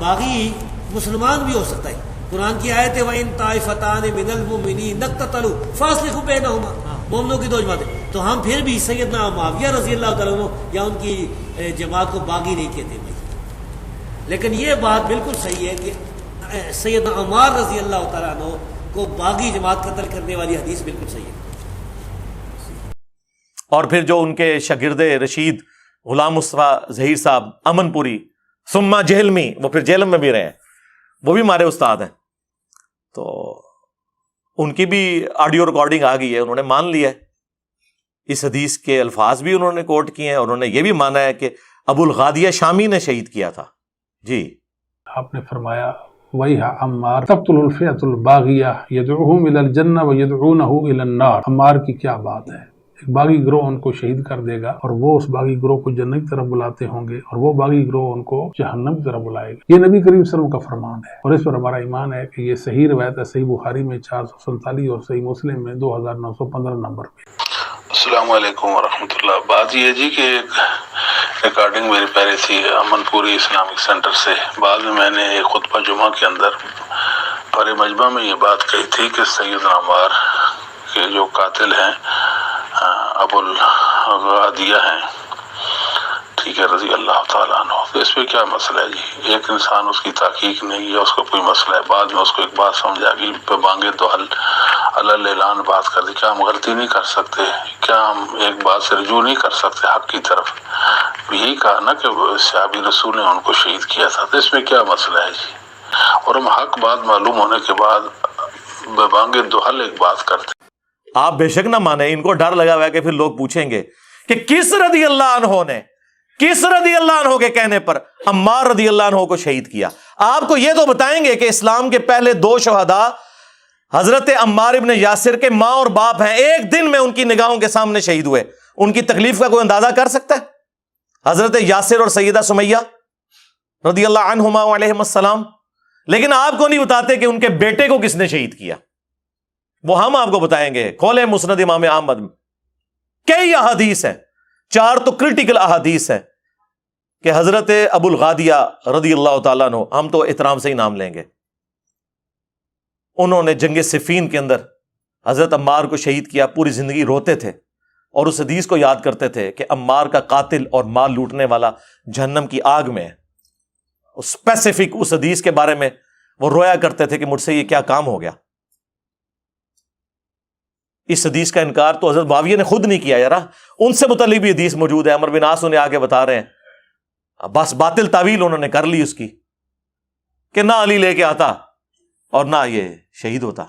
باغی مسلمان بھی ہو سکتا ہے. قرآن کی آیت ہے وَإِن طَائِفَتَانِ مِنَ الْمُؤْمِنِينَ اقْتَتَلُوا فَأَصْلِحُوا بَيْنَهُمَا. مومنوں کی دو جماعتیں، تو ہم پھر بھی سیدنا معاویہ رضی اللہ تعالیٰ عنہ یا ان کی جماعت کو باغی نہیں کہتے بھائی. لیکن یہ بات بالکل صحیح ہے کہ سیدنا عمر رضی اللہ تعالیٰ عنہ کو باغی جماعت قتل کرنے والی حدیث بالکل صحیح ہے. اور پھر جو ان کے شاگرد رشید غلام مصطفیٰ ظہیر صاحب امن پوری ثم جہلمی، وہ پھر جہلم میں بھی رہے ہیں، وہ بھی ہمارے استاد ہیں. تو ان کی بھی آڈیو ریکارڈنگ آ گئی ہے، انہوں نے مان لیا ہے، اس حدیث کے الفاظ بھی انہوں نے کوٹ کیے ہیں، اور انہوں نے یہ بھی مانا ہے کہ ابو الغادیہ شامی نے شہید کیا تھا. جی آپ نے فرمایا وَيْحَ عمار تقتل الفئۃ الباغیہ یدعوہم الی الجنہ ویدعونہ الی النار. عمار کی کیا بات ہے، ایک باغی گروہ ان کو شہید کر دے گا اور وہ اس باغی گروہ کو جنت کی طرف بلاتے ہوں گے، اور وہ باغی گروہ ان کو جہنم کی طرف بلائے گا. یہ نبی کریم صلی اللہ علیہ وسلم کا فرمان ہے، اور اس پر ہمارا ایمان ہے کہ یہ صحیح روایت ہے. صحیح بخاری میں 447 اور صحیح مسلم میں 2915 نمبر پہ. السلام علیکم ورحمۃ اللہ. بات یہ جی کہ ایک ریکارڈنگ میری پہلے تھی امن پوری اسلامک سینٹر سے. بعد میں نے ایک خطبہ جمعہ کے اندر پر مجمع میں یہ بات کہی تھی کہ سیدنا عمار کے جو قاتل ہیں ابو الغادیہ ہیں، ٹھیک ہے، رضی اللہ تعالیٰ عنہ. تو اس پہ کیا مسئلہ ہے جی؟ ایک انسان اس کی تحقیق نہیں ہے، اس کا کوئی مسئلہ ہے، بعد میں اس کو ایک بات سمجھ آ گئی، پہ بانگے دوحل اللہ اعلان بات کر دی. کیا ہم غلطی نہیں کر سکتے؟ کیا ہم ایک بات سے رجوع نہیں کر سکتے حق کی طرف؟ یہی کہا نا کہ صحابی رسول نے ان کو شہید کیا تھا. تو اس میں کیا مسئلہ ہے جی؟ اور ہم حق بات معلوم ہونے کے بعد بے بانگے دوحل ایک بات کرتے. آپ بے شک نہ مانیں، ان کو ڈر لگا ہوا ہے کہ پھر لوگ پوچھیں گے کہ کس رضی اللہ عنہ نے، کس رضی اللہ عنہ کے کہنے پر عمار رضی اللہ عنہ کو شہید کیا. آپ کو یہ تو بتائیں گے کہ اسلام کے پہلے دو شہداء حضرت عمار ابن یاسر کے ماں اور باپ ہیں، ایک دن میں ان کی نگاہوں کے سامنے شہید ہوئے. ان کی تکلیف کا کوئی اندازہ کر سکتا ہے؟ حضرت یاسر اور سیدہ سمیہ رضی اللہ عنہما علیہم السلام. لیکن آپ کو نہیں بتاتے کہ ان کے بیٹے کو کس نے شہید کیا. وہ ہم آپ کو بتائیں گے. کھولیں مسند امام احمد میں، کئی احادیث ہیں، 4 تو کرٹیکل احادیث ہیں کہ حضرت ابو الغادیہ رضی اللہ تعالیٰ عنہ، ہم تو احترام سے ہی نام لیں گے، انہوں نے جنگ صفین کے اندر حضرت عمار کو شہید کیا. پوری زندگی روتے تھے اور اس حدیث کو یاد کرتے تھے کہ عمار کا قاتل اور مال لوٹنے والا جہنم کی آگ میں ہے. اسپیسیفک اس حدیث کے بارے میں وہ رویا کرتے تھے کہ مجھ سے یہ کیا کام ہو گیا. اس حدیث کا انکار تو حضرت معاویہ نے خود نہیں کیا. یار ان سے متعلق بھی حدیث موجود ہے، عمر بن عاص انہیں آگے بتا رہے ہیں. بس باطل تعویل انہوں نے کر لی اس کی کہ نہ علی لے کے آتا اور نہ یہ شہید ہوتا.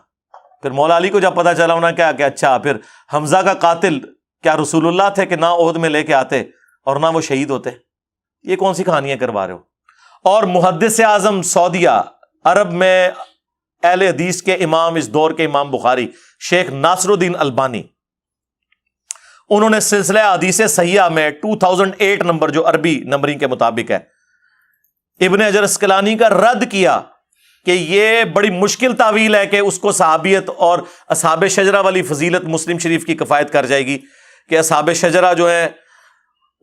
پھر مولا علی کو جب پتا چلا انہوں نے کیا کہ اچھا پھر حمزہ کا قاتل کیا رسول اللہ تھے کہ نہ عہد میں لے کے آتے اور نہ وہ شہید ہوتے. یہ کون سی کہانیاں کروا رہے ہو؟ اور محدث اعظم سعودیہ عرب میں اہل حدیث کے امام، اس دور کے امام بخاری شیخ ناصر الدین البانی، انہوں نے سلسلہ حدیث صحیحہ میں 2008 نمبر جو عربی نمبرنگ کے مطابق ہے، ابن حجر اسقلانی کا رد کیا کہ یہ بڑی مشکل تعویل ہے کہ اس کو صحابیت اور اصحاب شجرہ والی فضیلت مسلم شریف کی کفایت کر جائے گی کہ اصحاب شجرہ جو ہیں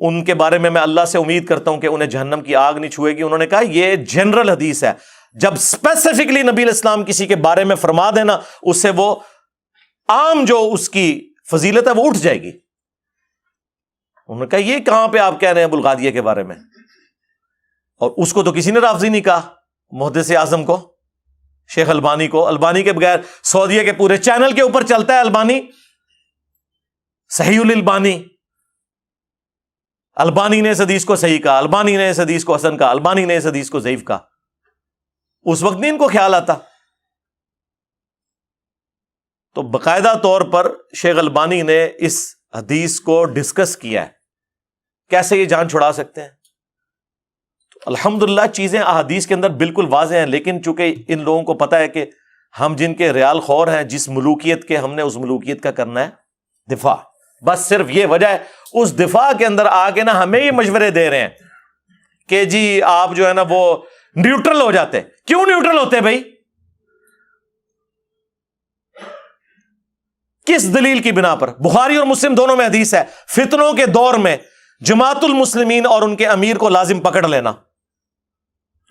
ان کے بارے میں اللہ سے امید کرتا ہوں کہ انہیں جہنم کی آگ نہیں چھوئے گی. انہوں نے کہا یہ جنرل حدیث ہے, جب اسپیسیفکلی نبی علیہ السلام کسی کے بارے میں فرما دینا, اس سے وہ عام جو اس کی فضیلت ہے وہ اٹھ جائے گی. انہوں نے کہا یہ کہاں پہ آپ کہہ رہے ہیں ابو الغادیہ کے بارے میں؟ اور اس کو تو کسی نے رافضی نہیں کہا, محدث اعظم کو, شیخ البانی کو. البانی کے بغیر سعودیہ کے پورے چینل کے اوپر چلتا ہے البانی, صحیح الالبانی. البانی نے اس حدیث کو صحیح کہا, البانی نے اس حدیث کو حسن کہا, البانی نے اس حدیث کو ضعیف کہا. اس وقت نہیں ان کو خیال آتا. تو باقاعدہ طور پر شیخ البانی نے اس حدیث کو ڈسکس کیا ہے, کیسے یہ جان چھڑا سکتے ہیں. تو الحمدللہ چیزیں احادیث کے اندر بالکل واضح ہیں, لیکن چونکہ ان لوگوں کو پتا ہے کہ ہم جن کے ریال خور ہیں, جس ملوکیت کے, ہم نے اس ملوکیت کا کرنا ہے دفاع. بس صرف یہ وجہ ہے, اس دفاع کے اندر آ کے نا ہمیں یہ مشورے دے رہے ہیں کہ جی آپ جو ہے نا وہ نیوٹرل ہو جاتے. کیوں نیوٹرل ہوتے بھائی؟ کس دلیل کی بنا پر؟ بخاری اور مسلم دونوں میں حدیث ہے, فتنوں کے دور میں جماعت المسلمین اور ان کے امیر کو لازم پکڑ لینا.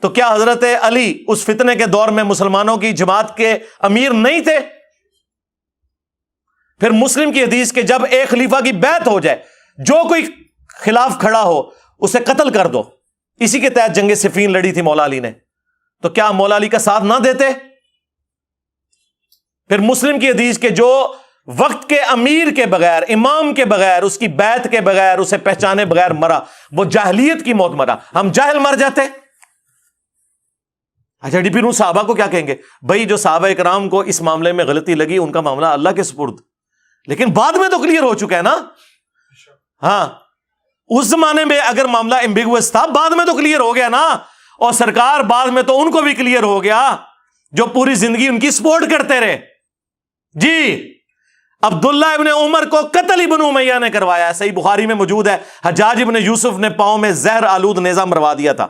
تو کیا حضرت علی اس فتنے کے دور میں مسلمانوں کی جماعت کے امیر نہیں تھے؟ پھر مسلم کی حدیث کہ جب ایک خلیفہ کی بیعت ہو جائے, جو کوئی خلاف کھڑا ہو اسے قتل کر دو. اسی کے تحت جنگ صفین لڑی تھی مولا علی نے, تو کیا مولا علی کا ساتھ نہ دیتے؟ پھر مسلم کی حدیث کہ جو وقت کے امیر کے بغیر, امام کے بغیر, اس کی بیعت کے بغیر, اسے پہچانے بغیر مرا, وہ جاہلیت کی موت مرا. ہم جاہل مر جاتے. اچھا جی پھر ان صحابہ کو کیا کہیں گے؟ بھائی جو صحابہ اکرام کو اس معاملے میں غلطی لگی ان کا معاملہ اللہ کے سپرد, لیکن بعد میں تو کلیئر ہو چکا ہے نا. ہاں اس زمانے میں اگر معاملہ ایمبیگوس تھا, بعد میں تو کلیئر ہو گیا نا. اور سرکار بعد میں تو ان کو بھی کلیئر ہو گیا جو پوری زندگی ان کی سپورٹ کرتے رہے. جی عبداللہ ابن عمر کو قتل ابن امیہ نے کروایا, صحیح بخاری میں موجود ہے. حجاج ابن یوسف نے پاؤں میں زہر آلود نیزہ مروا دیا تھا.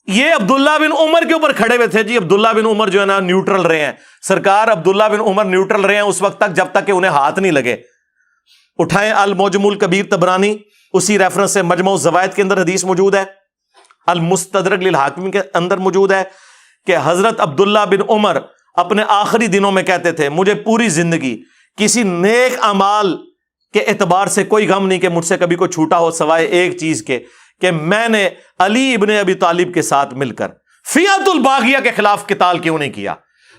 یہ عبداللہ بن عمر کے اوپر کھڑے ہوئے تھے. جی عبداللہ بن عمر جو ہے نا نیوٹرل رہے ہیں. سرکار عبداللہ بن عمر نیوٹرل رہے ہیں اس وقت تک جب تک کہ انہیں ہاتھ نہیں لگے. اٹھائیں المعجم الکبیر طبرانی, اسی ریفرنس سے مجموع الزوائد کے اندر حدیث موجود ہے. المستدرک للحاکم کے اندر موجود ہے کہ حضرت عبداللہ بن عمر اپنے آخری دنوں میں کہتے تھے مجھے پوری زندگی کسی نیک اعمال کے اعتبار سے کوئی غم نہیں کہ مجھ سے کبھی کوئی چھوٹا ہو, سوائے ایک چیز کے کہ میں نے علی ابن ابی طالب کے ساتھ مل کر فیعت الباغیہ کے خلاف قتال کیوں نہیں کیا.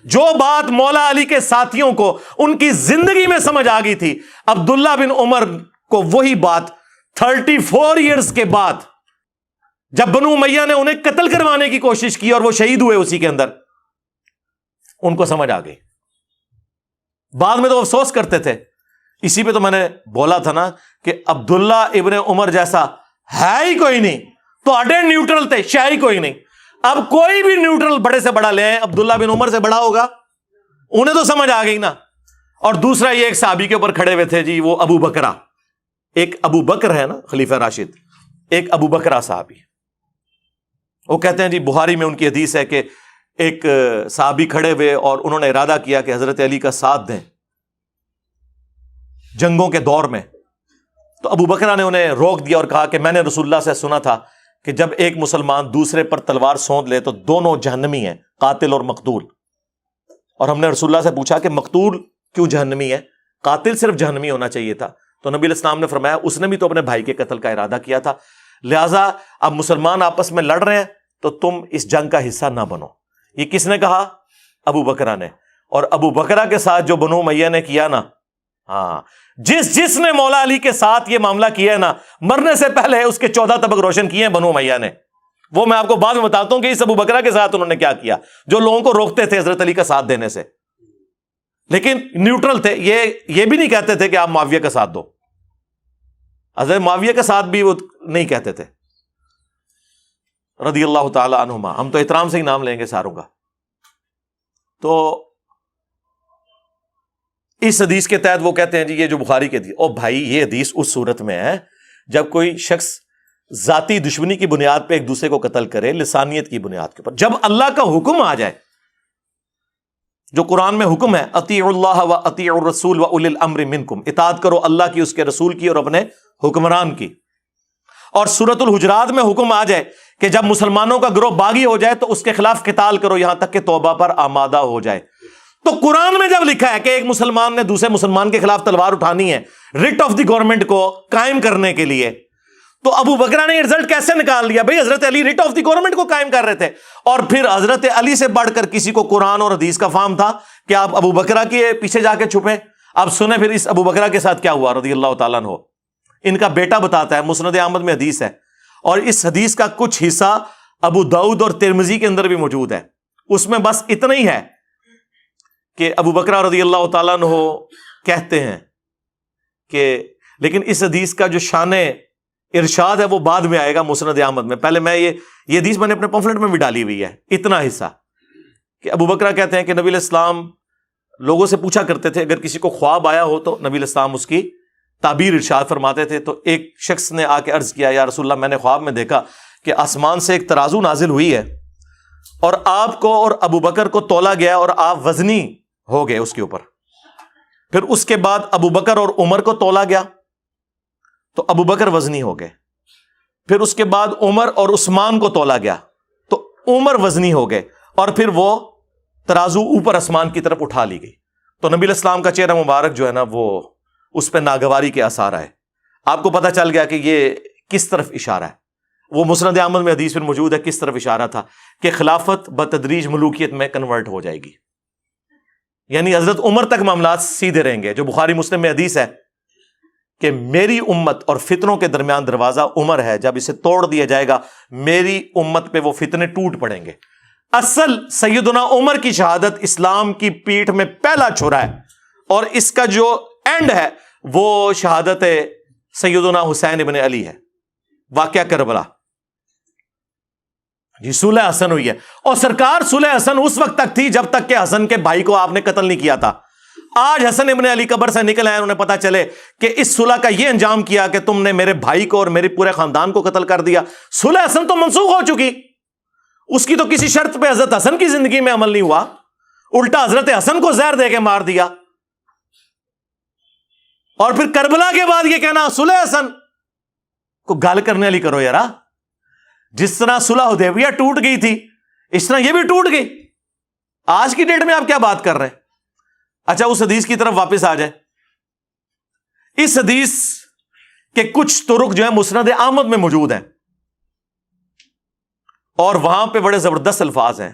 جو بات مولا علی کے ساتھیوں کو ان کی زندگی میں سمجھ آ گئی تھی, عبداللہ بن عمر کو وہی بات 34 ایئرز کے بعد جب بنو امیہ نے انہیں قتل کروانے کی کوشش کی اور وہ شہید ہوئے اسی کے اندر, ان کو سمجھ آ گئی. بعد میں تو افسوس کرتے تھے. اسی پہ تو میں نے بولا تھا نا کہ عبداللہ ابن عمر جیسا ہے ہی کوئی نہیں. تو اڈے نیوٹرل تھے, شہ ہی کوئی نہیں. اب کوئی بھی نیوٹرل بڑے سے بڑا لے آئے, عبداللہ بن عمر سے بڑا ہوگا, انہیں تو سمجھ آ گئی نا. اور دوسرا یہ ایک صحابی کے اوپر کھڑے ہوئے تھے جی, وہ ابو بکرہ. ایک ابو بکر ہے نا خلیفہ راشد, ایک ابو بکرہ صحابی. وہ کہتے ہیں جی بخاری میں ان کی حدیث ہے کہ ایک صحابی کھڑے ہوئے اور انہوں نے ارادہ کیا کہ حضرت علی کا ساتھ دیں جنگوں کے دور میں. تو ابو بکرہ نے انہیں روک دیا اور کہا کہ میں نے رسول اللہ سے سنا تھا کہ جب ایک مسلمان دوسرے پر تلوار سونت لے تو دونوں جہنمی ہیں, قاتل اور مقتول. اور ہم نے رسول اللہ سے پوچھا کہ مقتول کیوں جہنمی ہے, قاتل صرف جہنمی ہونا چاہیے تھا. تو نبی علیہ السلام نے فرمایا اس نے بھی تو اپنے بھائی کے قتل کا ارادہ کیا تھا, لہٰذا اب مسلمان آپس میں لڑ رہے ہیں تو تم اس جنگ کا حصہ نہ بنو. یہ کس نے کہا؟ ابو بکرہ نے. اور ابو بکرہ کے ساتھ جو بنو امیہ نے کیا نا, ہاں جس نے مولا علی کے ساتھ یہ معاملہ کیا ہے نا, مرنے سے پہلے اس کے 14 طبق روشن کیے ہیں بنو امیہ نے. وہ میں آپ کو بعد میں بتاتا ہوں کہ اس ابو بکرہ کے ساتھ انہوں نے کیا کیا, جو لوگوں کو روکتے تھے حضرت علی کا ساتھ دینے سے, لیکن نیوٹرل تھے. یہ بھی نہیں کہتے تھے کہ آپ معاویہ کا ساتھ دو. حضرت معاویہ کا ساتھ بھی وہ نہیں کہتے تھے رضی اللہ تعالی عنہما. ہم تو احترام سے ہی نام لیں گے ساروں کا. تو اس حدیث کے تحت وہ کہتے ہیں جی یہ جو بخاری کے حدیث, او بھائی یہ حدیث اس صورت میں ہے جب کوئی شخص ذاتی دشمنی کی بنیاد پہ ایک دوسرے کو قتل کرے, لسانیت کی بنیاد کے اوپر. جب اللہ کا حکم آ جائے, جو قرآن میں حکم ہے اطیعوا اللہ و اطیعوا الرسول و اولی الامر منکم، اطاعت کرو اللہ کی، اس کے رسول کی اور اپنے حکمران کی. اور سورۃ الحجرات میں حکم آ جائے کہ جب مسلمانوں کا گروہ باغی ہو جائے تو اس کے خلاف قتال کرو یہاں تک کہ توبہ پر آمادہ ہو جائے. تو قرآن میں جب لکھا ہے کہ ایک مسلمان نے دوسرے مسلمان کے خلاف تلوار اٹھانی ہے ریٹ آف دی گورنمنٹ کو قائم کرنے کے لیے، تو ابو بکرہ نے یہ رزلٹ کیسے نکال لیا؟ بھئی حضرت علی ریٹ آف دی گورنمنٹ کو قائم کر رہے تھے، اور پھر حضرت علی سے بڑھ کر کسی کو قرآن اور حدیث کا فہم تھا کہ آپ ابو بکرہ کے پیچھے جا کے چھپیں. اب سنیں پھر اس ابو بکرہ کے ساتھ کیا ہوا رضی اللہ تعالیٰ عنہ. ان کا بیٹا بتاتا ہے، مسند احمد میں حدیث ہے، اور اس حدیث کا کچھ حصہ ابو داؤد اور ترمذی کے اندر بھی موجود ہے. اس میں بس اتنا ہی ہے کہ ابو بکرہ رضی اللہ تعالیٰ عنہ کہتے ہیں کہ، لیکن اس حدیث کا جو شان ارشاد ہے وہ بعد میں آئے گا مسند احمد میں. پہلے میں یہ حدیث میں نے اپنے پمفلٹ میں بھی ڈالی ہوئی ہے، اتنا حصہ کہ ابو بکرہ کہتے ہیں کہ نبی علیہ السلام لوگوں سے پوچھا کرتے تھے اگر کسی کو خواب آیا ہو تو نبی علیہ السلام اس کی تعبیر ارشاد فرماتے تھے. تو ایک شخص نے آ کے عرض کیا یا رسول اللہ میں نے خواب میں دیکھا کہ آسمان سے ایک ترازو نازل ہوئی ہے اور آپ کو اور ابو بکر کو تولا گیا اور آپ وزنی ہو گئے اس کے اوپر. پھر اس کے بعد ابو بکر اور عمر کو تولا گیا تو ابو بکر وزنی ہو گئے. پھر اس کے بعد عمر اور عثمان کو تولا گیا تو عمر وزنی ہو گئے، اور پھر وہ ترازو اوپر آسمان کی طرف اٹھا لی گئی. تو نبی علیہ السلام کا چہرہ مبارک جو ہے نا وہ اس پہ ناگواری کے آثار آئے. آپ کو پتہ چل گیا کہ یہ کس طرف اشارہ ہے. وہ مسند احمد میں حدیث میں موجود ہے کس طرف اشارہ تھا کہ خلافت بتدریج ملوکیت میں کنورٹ ہو جائے گی، یعنی حضرت عمر تک معاملات سیدھے رہیں گے. جو بخاری مسلم میں حدیث ہے کہ میری امت اور فتنوں کے درمیان دروازہ عمر ہے، جب اسے توڑ دیا جائے گا میری امت پہ وہ فتنے ٹوٹ پڑیں گے. اصل سیدنا عمر کی شہادت اسلام کی پیٹھ میں پہلا چھرا ہے، اور اس کا جو اینڈ ہے وہ شہادت سیدنا حسین ابن علی ہے. واقعہ کربلا جی صلح حسن ہوئی ہے، اور سرکار صلح حسن اس وقت تک تھی جب تک کہ حسن کے بھائی کو آپ نے قتل نہیں کیا تھا. آج حسن ابن علی قبر سے نکل آئے، انہیں پتا چلے کہ اس صلح کا یہ انجام کیا کہ تم نے میرے بھائی کو اور میرے پورے خاندان کو قتل کر دیا. صلح حسن تو منسوخ ہو چکی، اس کی تو کسی شرط پہ حضرت حسن کی زندگی میں عمل نہیں ہوا، الٹا حضرت حسن کو زہر دے کے مار دیا. اور پھر کربلا کے بعد یہ کہنا صلح حسن کو گال کرنے والی کرو یارا. جس طرح صلح حدیبیہ ٹوٹ گئی تھی اس طرح یہ بھی ٹوٹ گئی. آج کی ڈیٹ میں آپ کیا بات کر رہے ہیں؟ اچھا اس حدیث کی طرف واپس آ جائے. اس حدیث کے کچھ طرق جو ہیں مسند احمد میں موجود ہیں اور وہاں پہ بڑے زبردست الفاظ ہیں.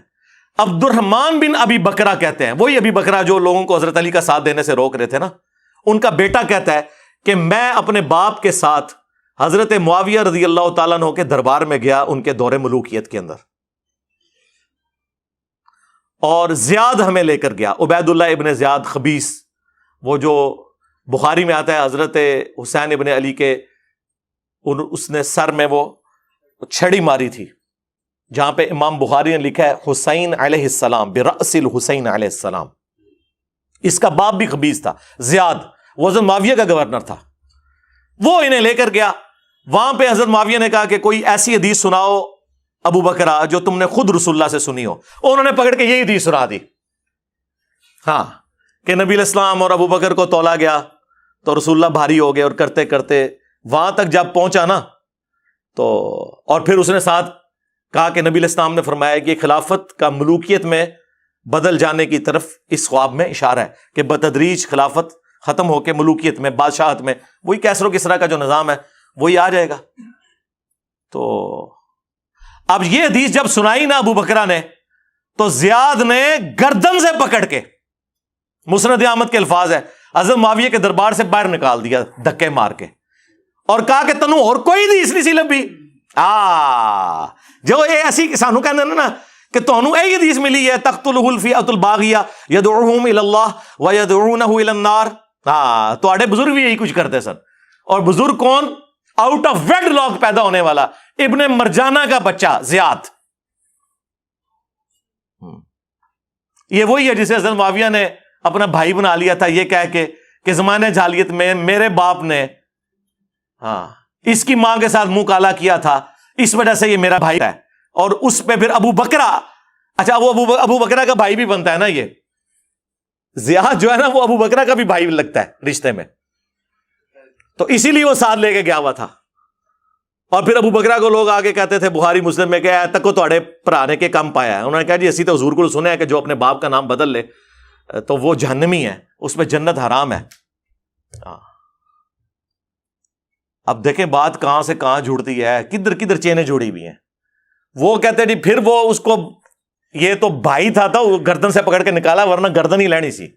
عبد الرحمن بن ابی بکرہ کہتے ہیں، وہی ابی بکرہ جو لوگوں کو حضرت علی کا ساتھ دینے سے روک رہے تھے نا، ان کا بیٹا کہتا ہے کہ میں اپنے باپ کے ساتھ حضرت معاویہ رضی اللہ تعالیٰ عنہ کے دربار میں گیا ان کے دور ملوکیت کے اندر، اور زیاد ہمیں لے کر گیا. عبید اللہ ابن زیاد خبیث، وہ جو بخاری میں آتا ہے حضرت حسین ابن علی کے اس نے سر میں وہ چھڑی ماری تھی، جہاں پہ امام بخاری نے لکھا ہے حسین علیہ السلام برأس الحسین علیہ السلام. اس کا باپ بھی خبیث تھا زیاد، وہ حضرت معاویہ کا گورنر تھا. وہ انہیں لے کر گیا، وہاں پہ حضرت معاویہ نے کہا کہ کوئی ایسی حدیث سناؤ ابو بکرہ جو تم نے خود رسول اللہ سے سنی ہو. انہوں نے پکڑ کے یہی حدیث سنا دی، ہاں، کہ نبی علیہ السلام اور ابو بکر کو تولا گیا تو رسول اللہ بھاری ہو گئے، اور کرتے کرتے وہاں تک جب پہنچا نا تو، اور پھر اس نے ساتھ کہا کہ نبی علیہ السلام نے فرمایا کہ خلافت کا ملوکیت میں بدل جانے کی طرف اس خواب میں اشارہ ہے کہ بتدریج خلافت ختم ہو کے ملوکیت میں، بادشاہت میں وہی کیسر و کسریٰ کا جو نظام ہے وہی آ جائے گا. تو اب یہ حدیث جب سنائی نا ابو بکرہ نے تو زیاد نے گردن سے پکڑ کے، مسند احمد کے الفاظ ہے، حضرت معاویہ کے دربار سے باہر نکال دیا دھکے مار کے، اور کہا کہ تنو اور کوئی حدیث نہیں سی لبھی. جو یہ ایسی سانو کہندے نا کہ تانوں یہ حدیث ملی ہے تقتلہ الفئۃ الباغیہ یدعوہم الی اللہ ویدعونہ الی النار. تواڈے بزرگ بھی یہی کچھ کرتے سن. اور بزرگ کون؟ آؤٹ آف ویڈ لاک پیدا ہونے والا ابن مرجانہ کا بچہ زیاد. یہ وہی ہے جسے حضرت معاویہ نے اپنا بھائی بنا لیا تھا یہ کہہ کے کہ زمانے جاہلیت میں میرے باپ نے اس کی ماں کے ساتھ منہ کالا کیا تھا، اس وجہ سے یہ میرا بھائی ہے. اور اس پہ پھر ابو بکرہ، اچھا وہ ابو بکرہ کا بھائی بھی بنتا ہے نا یہ، زیاد جو ہے نا وہ ابو بکرہ کا بھی بھائی لگتا ہے رشتے میں، تو اسی لیے وہ ساتھ لے کے گیا ہوا تھا. اور پھر ابو بکرہ کو لوگ آگے کہتے تھے بخاری مسلم میں کہ تک کو تھوڑے پرانے کے کم پایا ہے. انہوں نے کہا جی اسی تو حضور کو سنے کہ جو اپنے باپ کا نام بدل لے تو وہ جہنمی ہے، اس میں جنت حرام ہے. اب دیکھیں بات کہاں سے کہاں جڑتی ہے، کدھر کدھر چینیں جوڑی ہوئی ہیں. وہ کہتے جی پھر وہ اس کو، یہ تو بھائی تھا وہ گردن سے پکڑ کے نکالا ورنہ گردن ہی لینی سی.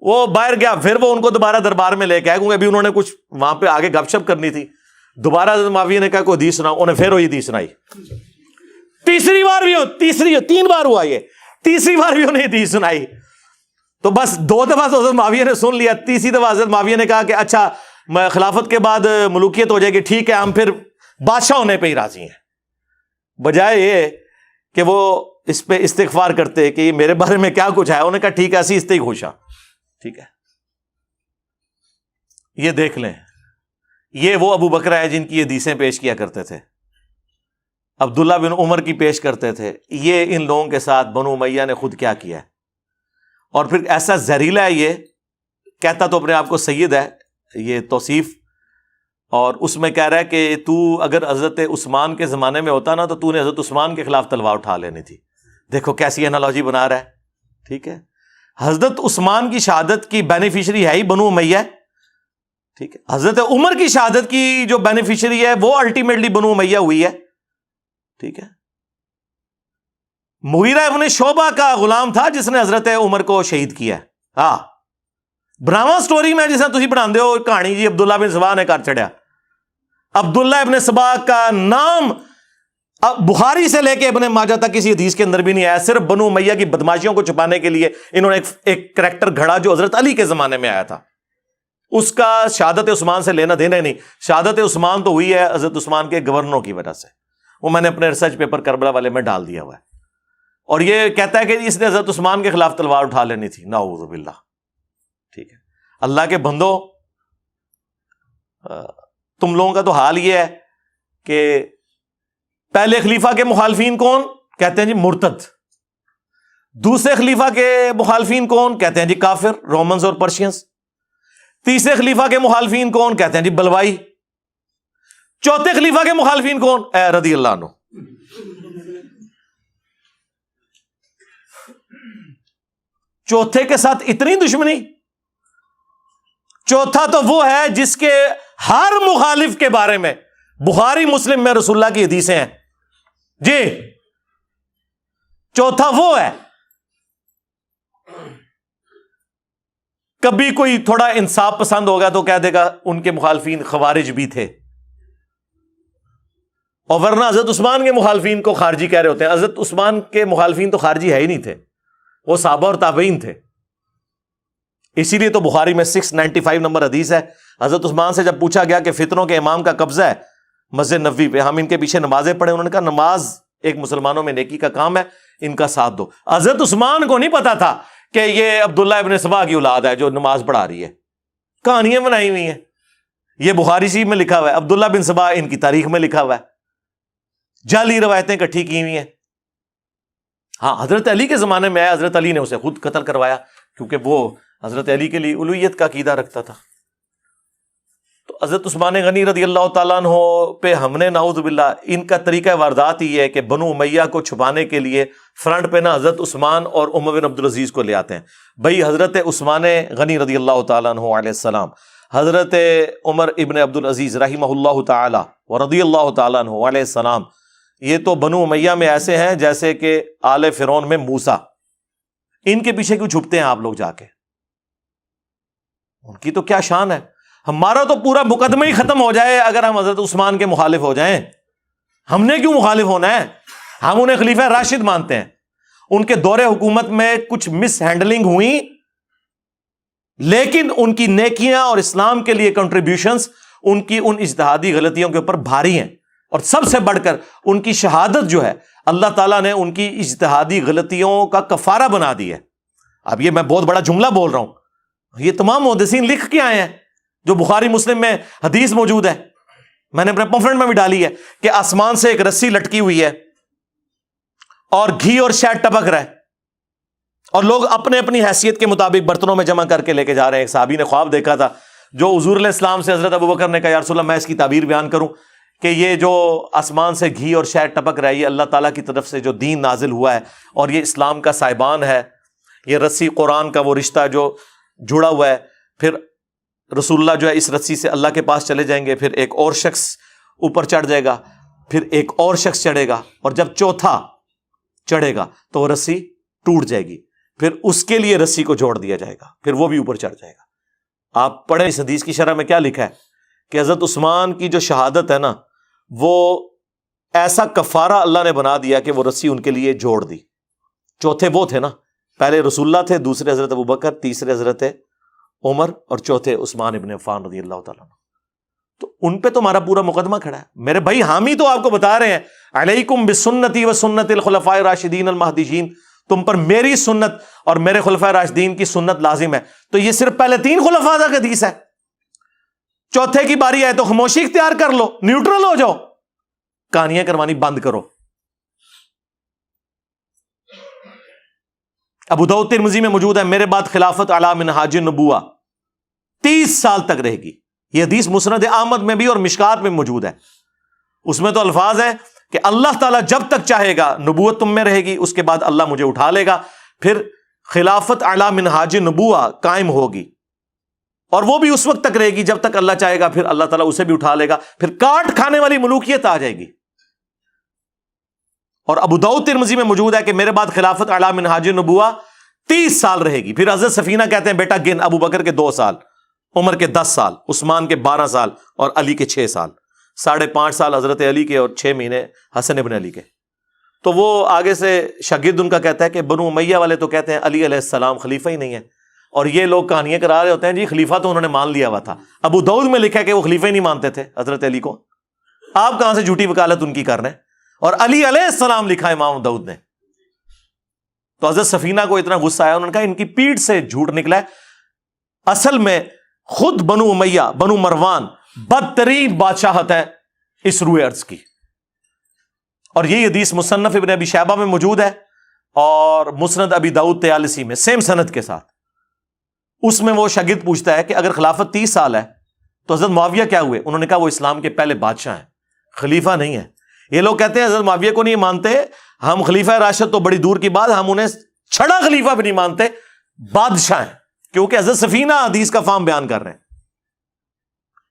وہ باہر گیا، پھر وہ ان کو دوبارہ دربار میں لے کے آئے کیونکہ ابھی انہوں نے کچھ وہاں پہ آگے گپ شپ کرنی تھی. دوبارہ حضرت معاویہ نے کہا کوئی حدیث سناؤ، انہیں پھر وہی حدیث سنائی. تیسری بار بھی 3 بار ہوا یہ، تیسری بار بھی انہیں حدیث سنائی. تو بس 2 دفعہ تو حضرت معاویہ نے سن لیا، تیسری دفعہ حضرت معاویہ نے کہا کہ اچھا خلافت کے بعد ملوکیت ہو جائے گی، ٹھیک ہے ہم پھر بادشاہ ہونے پہ ہی راضی ہیں. بجائے یہ کہ وہ اس پہ استغفار کرتے کہ یہ میرے بارے میں کیا کچھ ہے، انہوں نے کہا ٹھیک ہے اسی اس ہی خوش ہاں. ٹھیک ہے، یہ دیکھ لیں، یہ وہ ابو بکرہ ہے جن کی یہ حدیثیں پیش کیا کرتے تھے، عبداللہ بن عمر کی پیش کرتے تھے. یہ ان لوگوں کے ساتھ بنو امیہ نے خود کیا کیا ہے. اور پھر ایسا زہریلا ہے، یہ کہتا تو اپنے آپ کو سید ہے، یہ توصیف، اور اس میں کہہ رہا ہے کہ تو اگر حضرت عثمان کے زمانے میں ہوتا نا تو نے حضرت عثمان کے خلاف تلوار اٹھا لینی تھی. دیکھو کیسی انالوجی بنا رہا ہے. ٹھیک ہے، حضرت عثمان کی شہادت کی بینیفیشری ہے ہی بنو امیہ. ٹھیک ہے، حضرت عمر کی شہادت کی جو بینیفیشری ہے وہ الٹیمیٹلی بنو امیہ ہوئی ہے. ٹھیک ہے، مغیرہ ابن شعبہ کا غلام تھا جس نے حضرت عمر کو شہید کیا. ہاں، براما سٹوری میں جسے تسی پڑھا دے ہو کہانی جی عبداللہ بن سبا نے کر چڑیا. عبداللہ ابن سبا کا نام بخاری سے لے کے ابن ماجہ تک کسی حدیث کے اندر بھی نہیں آیا. صرف بنو امیہ کی بدماشیوں کو چھپانے کے لیے انہوں نے ایک کریکٹر گھڑا جو حضرت علی کے زمانے میں آیا تھا. اس کا شہادت عثمان سے لینا دینا ہی نہیں. شہادت عثمان تو ہوئی ہے حضرت عثمان کے گورنروں کی وجہ سے. وہ میں نے اپنے ریسرچ پیپر کربلا والے میں ڈال دیا ہوا ہے. اور یہ کہتا ہے کہ اس نے حضرت عثمان کے خلاف تلوار اٹھا لینی تھی. نعوذ باللہ. ٹھیک ہے، اللہ کے بندو، تم لوگوں کا تو حال یہ ہے کہ پہلے خلیفہ کے مخالفین کون؟ کہتے ہیں جی مرتد. دوسرے خلیفہ کے مخالفین کون؟ کہتے ہیں جی کافر، رومنز اور پرشینز. تیسرے خلیفہ کے مخالفین کون؟ کہتے ہیں جی بلوائی. چوتھے خلیفہ کے مخالفین کون؟ اے رضی اللہ عنہ. چوتھے کے ساتھ اتنی دشمنی. چوتھا تو وہ ہے جس کے ہر مخالف کے بارے میں بخاری مسلم میں رسول اللہ کی حدیثیں ہیں. جی چوتھا وہ ہے. کبھی کوئی تھوڑا انصاف پسند ہوگا تو کہہ دے گا ان کے مخالفین خوارج بھی تھے، اور ورنہ حضرت عثمان کے مخالفین کو خارجی کہہ رہے ہوتے ہیں. حضرت عثمان کے مخالفین تو خارجی ہے ہی نہیں تھے، وہ صحابہ اور تابعین تھے. اسی لیے تو بخاری میں 695 نمبر حدیث ہے. حضرت عثمان سے جب پوچھا گیا کہ فتنوں کے امام کا قبضہ ہے مسجد نبوی پہ، ہم ان کے پیچھے نمازیں پڑھیں، انہوں نے کہا نماز ایک مسلمانوں میں نیکی کا کام ہے، ان کا ساتھ دو. حضرت عثمان کو نہیں پتا تھا کہ یہ عبداللہ ابن سبا کی اولاد ہے جو نماز پڑھا رہی ہے. کہانیاں بنائی ہوئی ہیں. یہ بخاری شریف میں لکھا ہوا ہے، عبداللہ بن سبا ان کی تاریخ میں لکھا ہوا ہے. جعلی روایتیں اکٹھی کی ہوئی ہیں. ہاں، حضرت علی کے زمانے میں حضرت علی نے اسے خود قتل کروایا کیونکہ وہ حضرت علی کے لیے الوہیت کا عقیدہ رکھتا تھا. تو حضرت عثمان غنی رضی اللہ تعالیٰ عنہ پہ ہم نے نعوذ باللہ، ان کا طریقہ واردات یہ ہے کہ بنو امیہ کو چھپانے کے لیے فرنٹ پہ نا حضرت عثمان اور عمر بن عبدالعزیز کو لے آتے ہیں. بھائی حضرت عثمان غنی رضی اللہ تعالیٰ عنہ علیہ السلام، حضرت عمر ابن عبدالعزیز رحمہ اللہ تعالی و رضی اللہ تعالیٰ عنہ علیہ السلام، یہ تو بنو امیہ میں ایسے ہیں جیسے کہ آل فرعون میں موسیٰ. ان کے پیچھے کیوں چھپتے ہیں آپ لوگ جا کے؟ ان کی تو کیا شان ہے. ہمارا تو پورا مقدمہ ہی ختم ہو جائے اگر ہم حضرت عثمان کے مخالف ہو جائیں. ہم نے کیوں مخالف ہونا ہے؟ ہم انہیں خلیفہ راشد مانتے ہیں. ان کے دور حکومت میں کچھ مس ہینڈلنگ ہوئی، لیکن ان کی نیکیاں اور اسلام کے لیے کنٹریبیوشنز ان کی ان اجتہادی غلطیوں کے اوپر بھاری ہیں. اور سب سے بڑھ کر ان کی شہادت جو ہے اللہ تعالیٰ نے ان کی اجتہادی غلطیوں کا کفارہ بنا دی ہے. اب یہ میں بہت بڑا جملہ بول رہا ہوں، یہ تمام محدثین لکھ کے آئے ہیں جو بخاری مسلم میں حدیث موجود ہے. میں نے اپنے پمفلٹ میں بھی ڈالی ہے کہ آسمان سے ایک رسی لٹکی ہوئی ہے اور گھی اور شہد ٹپک رہا ہے. اور لوگ اپنے اپنی حیثیت کے مطابق برتنوں میں جمع کر کے لے کے جا رہے ہیں. ایک صحابی نے خواب دیکھا تھا جو حضور علیہ السلام سے حضرت ابوبکر نے کہا یا رسول اللہ میں اس کی تعبیر بیان کروں کہ یہ جو آسمان سے گھی اور شہد ٹپک رہا ہے یہ اللہ تعالیٰ کی طرف سے جو دین نازل ہوا ہے اور یہ اسلام کا سائبان ہے, یہ رسی قرآن کا وہ رشتہ جو جڑا ہوا ہے. پھر رسول اللہ جو ہے اس رسی سے اللہ کے پاس چلے جائیں گے, پھر ایک اور شخص اوپر چڑھ جائے گا, پھر ایک اور شخص چڑھے گا, اور جب چوتھا چڑھے گا تو وہ رسی ٹوٹ جائے گی, پھر اس کے لیے رسی کو جوڑ دیا جائے گا, پھر وہ بھی اوپر چڑھ جائے گا. آپ پڑھیں اس حدیث کی شرح میں کیا لکھا ہے کہ حضرت عثمان کی جو شہادت ہے نا وہ ایسا کفارہ اللہ نے بنا دیا کہ وہ رسی ان کے لیے جوڑ دی. چوتھے وہ تھے نا, پہلے رسول اللہ تھے, دوسرے حضرت ابوبکر, تیسرے حضرت عمر اور چوتھے عثمان ابن عفان رضی اللہ تعالیٰ عنہ. تو ان پہ تو ہمارا پورا مقدمہ کھڑا ہے. میرے بھائی حامی تو آپ کو بتا رہے ہیں علیکم بسنتی و سنت الخلفاء الراشدین المہدیین, تم پر میری سنت اور میرے خلفاء راشدین کی سنت لازم ہے. تو یہ صرف پہلے 3 خلفاء کا حدیث ہے, چوتھے کی باری آئے تو خاموشی اختیار کر لو, نیوٹرل ہو جاؤ, کہانیاں کروانی بند کرو. ابو داؤد ترمذی میں موجود ہے میرے بعد خلافت علی منہاج النبوہ 30 سال تک رہے گی. یہ حدیث مسند احمد میں بھی اور مشکات میں موجود ہے. اس میں تو الفاظ ہیں کہ اللہ تعالیٰ جب تک چاہے گا نبوت تم میں رہے گی, اس کے بعد اللہ مجھے اٹھا لے گا, پھر خلافت علی منہاج النبوہ قائم ہوگی, اور وہ بھی اس وقت تک رہے گی جب تک اللہ چاہے گا, پھر اللہ تعالیٰ اسے بھی اٹھا لے گا, پھر کاٹ کھانے والی ملوکیت آ جائے گی. اور ابو داؤد ترمذی میں موجود ہے کہ میرے بعد خلافت علی منہاج النبوہ 30 سال رہے گی. پھر حضرت سفینہ کہتے ہیں بیٹا گن, ابو بکر کے 2 سال, عمر کے 10 سال, عثمان کے 12 سال اور علی کے 6 سال, 5.5 سال حضرت علی کے اور 6 مہینے حسن ابن علی کے. تو وہ آگے سے شاگرد ان کا کہتا ہے کہ بنو امیہ والے تو کہتے ہیں علی علیہ السلام خلیفہ ہی نہیں ہے, اور یہ لوگ کہانیاں کرا رہے ہوتے ہیں جی خلیفہ تو انہوں نے مان لیا ہوا تھا. ابو داؤد میں لکھا ہے کہ وہ خلیفہ ہی نہیں مانتے تھے حضرت علی کو. آپ کہاں سے جھوٹی وکالت ان کی کر رہے ہیں؟ اور علی علیہ السلام لکھا ہے امام داؤد نے. تو حضرت سفینہ کو اتنا غصہ آیا, انہوں نے کہا ان کی پیٹھ سے جھوٹ نکلا ہے. اصل میں خود بنو امیہ, بنو مروان بدترین بادشاہت ہے اس روئے ارض کی. اور یہ حدیث مصنف ابن ابی شیبہ میں موجود ہے اور مسند ابی داؤد طیالسی میں سیم سند کے ساتھ. اس میں وہ شاگرد پوچھتا ہے کہ اگر خلافت 30 سال ہے تو حضرت معاویہ کیا ہوئے؟ انہوں نے کہا وہ اسلام کے پہلے بادشاہ ہیں, خلیفہ نہیں ہے. یہ لوگ کہتے ہیں حضرت معاویہ کو نہیں مانتے ہم, خلیفہ راشد تو بڑی دور کی بات, ہم انہیں چھڑا خلیفہ بھی نہیں مانتے, بادشاہ ہیں, کیونکہ حضرت سفینہ حدیث کا فہم بیان کر رہے ہیں.